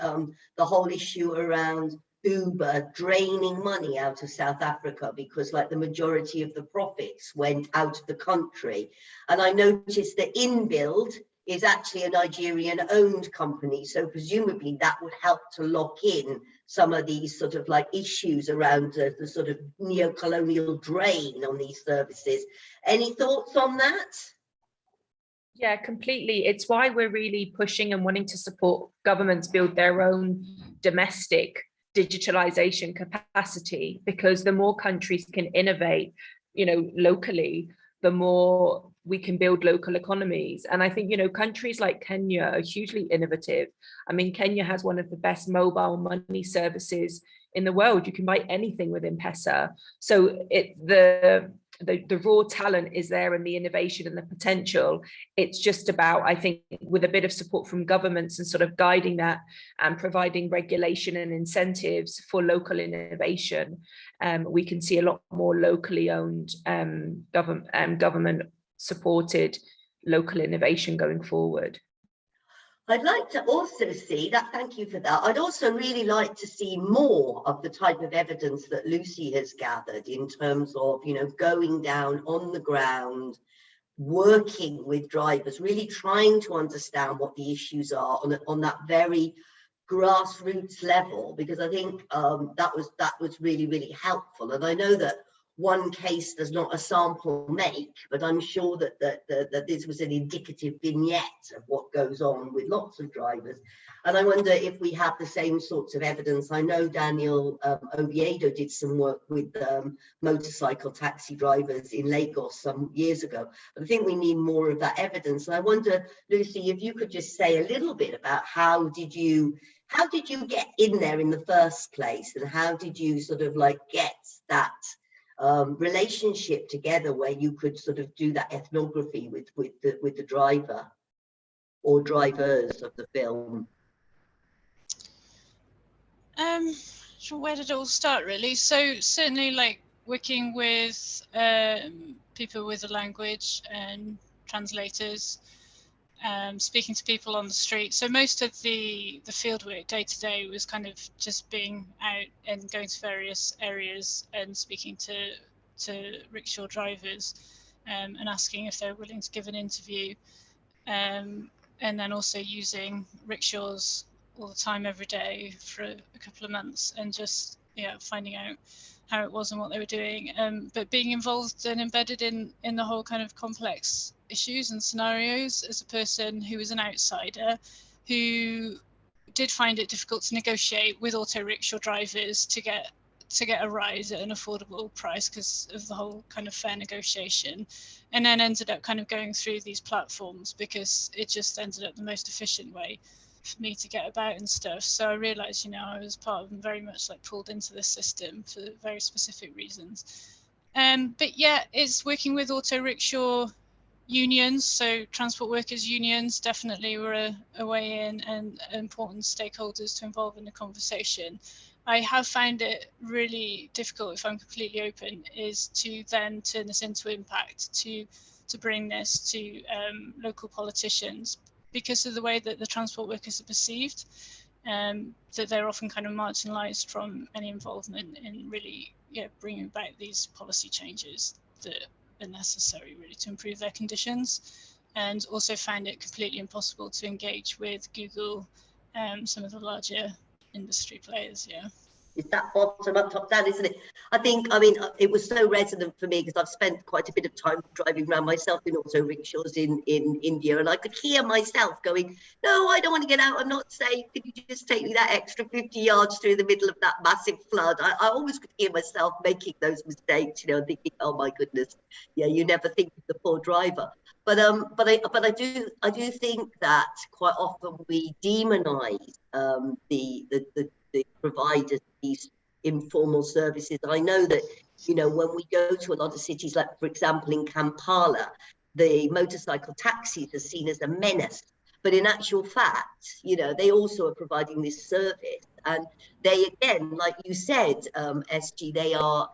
whole issue around Uber draining money out of South Africa, because like the majority of the profits went out of the country. And I noticed that InBuild is actually a Nigerian owned company. So presumably that would help to lock in some of these sort of like issues around the sort of neo-colonial drain on these services. Any thoughts on that? Yeah, completely. It's why we're really pushing and wanting to support governments build their own domestic digitalization capacity, because the more countries can innovate, locally, the more we can build local economies. And I think, countries like Kenya are hugely innovative. I mean, Kenya has one of the best mobile money services in the world. You can buy anything with M-Pesa. So the raw talent is there, and the innovation and the potential. It's just about, I think, with a bit of support from governments and sort of guiding that and providing regulation and incentives for local innovation, we can see a lot more locally owned government supported local innovation going forward. I'd like to also see that, thank you for that. I'd also really like to see more of the type of evidence that Lucy has gathered in terms of, you know, going down on the ground, working with drivers, really trying to understand what the issues are on that very grassroots level, because I think that was really, really helpful. And I know that one case does not a sample make, but I'm sure that this was an indicative vignette of what goes on with lots of drivers. And I wonder if we have the same sorts of evidence. I know Daniel Oviedo did some work with motorcycle taxi drivers in Lagos some years ago, but I think we need more of that evidence. And I wonder, Lucy, if you could just say a little bit about how did you get in there in the first place, and how did you sort of like get that relationship together where you could sort of do that ethnography with the driver or drivers of the film? So where did it all start, really? So certainly, like, working with people with a language and translators, speaking to people on the street. So most of the fieldwork day to day was kind of just being out and going to various areas and speaking to rickshaw drivers and asking if they're willing to give an interview, and then also using rickshaws all the time every day for a couple of months and just finding out how it was and what they were doing, but being involved and embedded in the whole kind of complex issues and scenarios as a person who was an outsider, who did find it difficult to negotiate with auto rickshaw drivers to get a rise at an affordable price because of the whole kind of fair negotiation, and then ended up kind of going through these platforms because it just ended up the most efficient way for me to get about and stuff. So I realized, I was part of and very much like pulled into this system for very specific reasons. But yeah, it's working with auto rickshaw unions, so transport workers unions definitely were a way in and important stakeholders to involve in the conversation. I have found it really difficult, if I'm completely open, is to then turn this into impact, to bring this to local politicians, because of the way that the transport workers are perceived, that they're often kind of marginalised from any involvement in really bringing about these policy changes that are necessary really to improve their conditions, and also find it completely impossible to engage with Google, some of the larger industry players. It's that bottom up, top down, isn't it? I mean, it was so resonant for me because I've spent quite a bit of time driving around myself in auto rickshaws in India, and I could hear myself going, no, I don't want to get out, I'm not safe, could you just take me that extra 50 yards through the middle of that massive flood? I always could hear myself making those mistakes, thinking, oh my goodness, you never think of the poor driver. But I do think that quite often we demonize the providers, these informal services. I know that, when we go to a lot of cities, like for example in Kampala, the motorcycle taxis are seen as a menace, but in actual fact, they also are providing this service. And they, again, like you said, SG, they are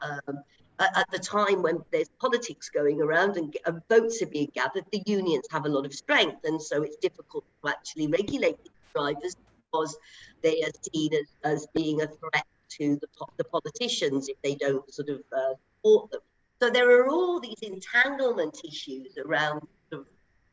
at the time when there's politics going around and votes are being gathered, the unions have a lot of strength, and so it's difficult to actually regulate these drivers because they are seen as being a threat to the politicians if they don't sort of support them. So there are all these entanglement issues around sort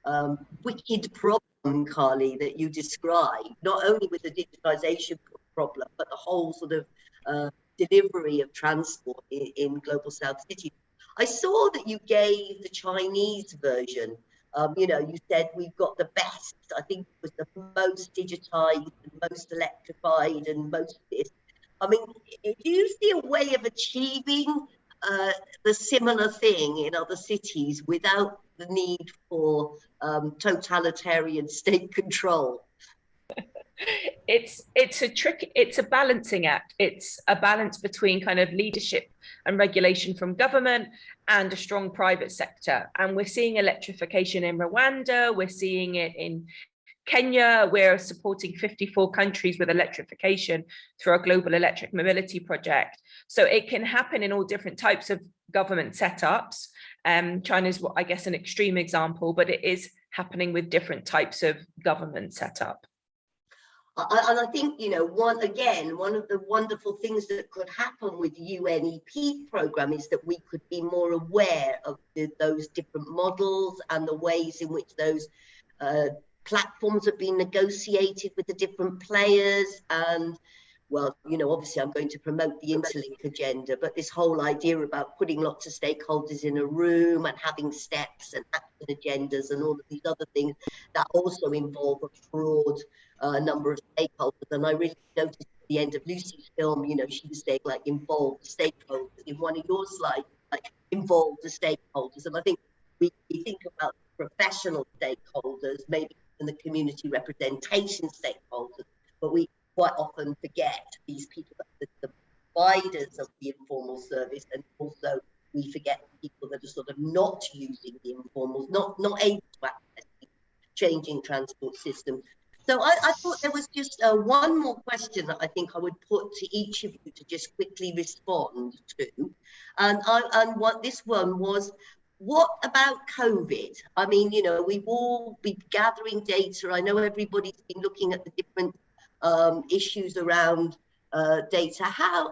of wicked problem, Carly, that you describe, not only with the digitization problem, but the whole sort of delivery of transport in global South cities. I saw that you gave the Chinese version. You said we've got the best, I think it was the most digitized, and most electrified, and most this. I mean, do you see a way of achieving the similar thing in other cities without the need for totalitarian state control? It's a balancing act. It's a balance between kind of leadership and regulation from government and a strong private sector. And we're seeing electrification in Rwanda, we're seeing it in Kenya, we're supporting 54 countries with electrification through our global electric mobility project. So it can happen in all different types of government setups. China's, I guess, an extreme example, but it is happening with different types of government setup. And I think, you know, one of the wonderful things that could happen with the UNEP program is that we could be more aware of those different models and the ways in which those platforms have been negotiated with the different players. And, well, you know, obviously I'm going to promote the interlink agenda, but this whole idea about putting lots of stakeholders in a room and having steps and action agendas and all of these other things that also involve a broad number of stakeholders. And I really noticed at the end of Lucy's film, you know, she was saying like involve the stakeholders. In one of your slides, like involve the stakeholders. And I think we think about professional stakeholders, maybe in the community representation stakeholders, but we quite often forget these people, the providers of the informal service, and also we forget people that are sort of not using the informals, not able to access the changing transport system. So I thought there was just one more question that I think I would put to each of you to just quickly respond to, and what this one was, what about COVID? I mean, you know, we've all been gathering data. I know everybody's been looking at the different issues around data. How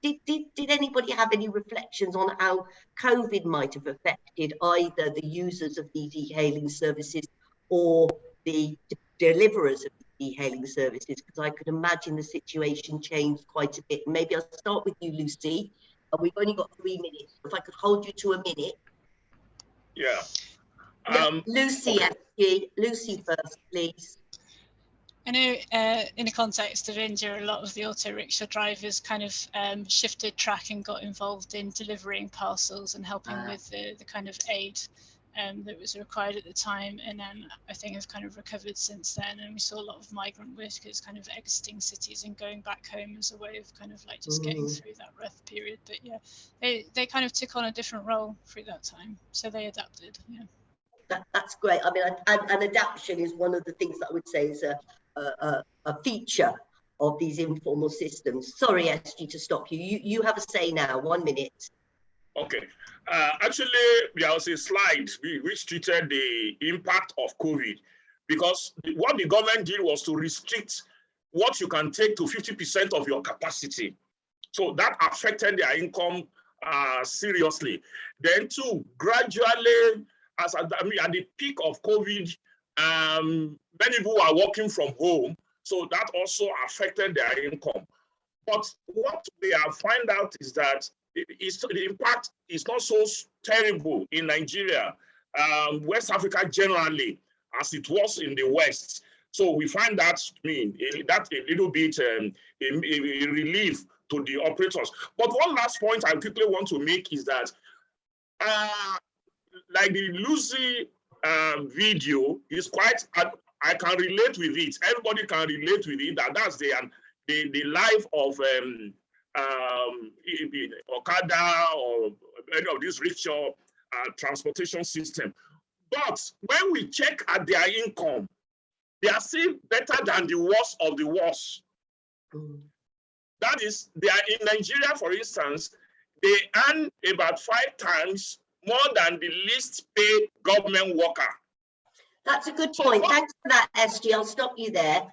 did anybody have any reflections on how COVID might have affected either the users of these e-hailing services or the deliverers of e-hailing services? Because I could imagine the situation changed quite a bit. Maybe I'll start with you, Lucy. We've only got 3 minutes. If I could hold you to a minute. Yeah. Lucy, okay. Actually, Lucy first, please. I know in the context of India, a lot of the auto-rickshaw drivers kind of shifted track and got involved in delivering parcels and helping with the kind of aid that was required at the time. And then I think have kind of recovered since then. And we saw a lot of migrant workers kind of exiting cities and going back home as a way of kind of like just getting through that rough period. But yeah, they kind of took on a different role through that time. So they adapted, yeah. That's great. I mean, an adaptation is one of the things that I would say is a feature of these informal systems. Sorry, SG, to stop you. You have a say now. 1 minute. Okay. Actually, there was a slide which treated the impact of COVID, because what the government did was to restrict what you can take to 50% of your capacity. So that affected their income seriously. Then too, gradually, at the peak of COVID, many people are working from home, so that also affected their income. But what we have found out is that the impact is not so terrible in Nigeria, West Africa generally, as it was in the West. So we find that a little bit a relief to the operators. But one last point I quickly want to make is that, like the Lucy video is quite, I can relate with it. Everybody can relate with it. That's the life of Okada or any of these rickshaw transportation system. But when we check at their income, they are still better than the worst of the worst. That is, they are in Nigeria, for instance, they earn about 5 times more than the least paid government worker. That's a good point. Thanks for that, SG. I'll stop you there.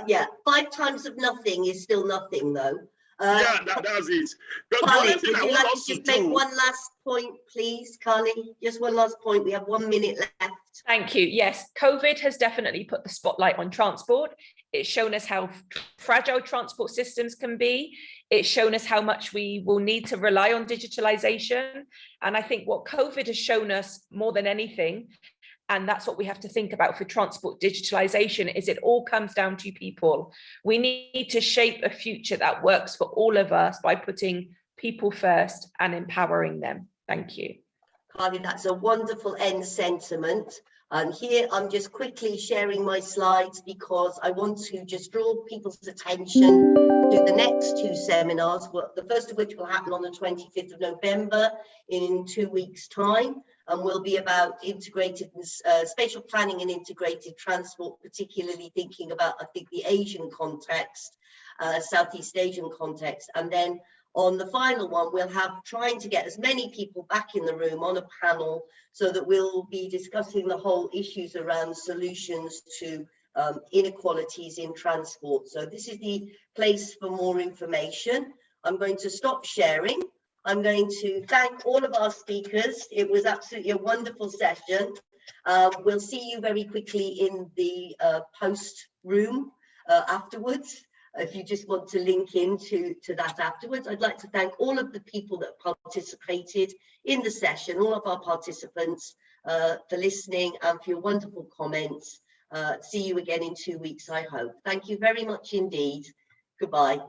Yeah, 5 times of nothing is still nothing, though. Yeah, that's it. Carly, would you like to just make one last point, please, Carly? Just one last point. We have 1 minute left. Thank you. Yes, COVID has definitely put the spotlight on transport. It's shown us how fragile transport systems can be. It's shown us how much we will need to rely on digitalization. And I think what COVID has shown us more than anything, and that's what we have to think about for transport digitalization, is it all comes down to people. We need to shape a future that works for all of us by putting people first and empowering them. Thank you. Carly, that's a wonderful end sentiment. And here I'm just quickly sharing my slides because I want to just draw people's attention to the next 2 seminars, the first of which will happen on the 25th of November in 2 weeks' time, and will be about integrated spatial planning and integrated transport, particularly thinking about, I think, the Asian context, Southeast Asian context. And then On the final one, we'll have trying to get as many people back in the room on a panel so that we'll be discussing the whole issues around solutions to inequalities in transport. So this is the place for more information. I'm going to stop sharing. I'm going to thank all of our speakers. It was absolutely a wonderful session. We'll see you very quickly in the post room afterwards. If you just want to link into that afterwards. I'd like to thank all of the people that participated in the session, all of our participants for listening and for your wonderful comments. See you again in 2 weeks, I hope. Thank you very much indeed. Goodbye.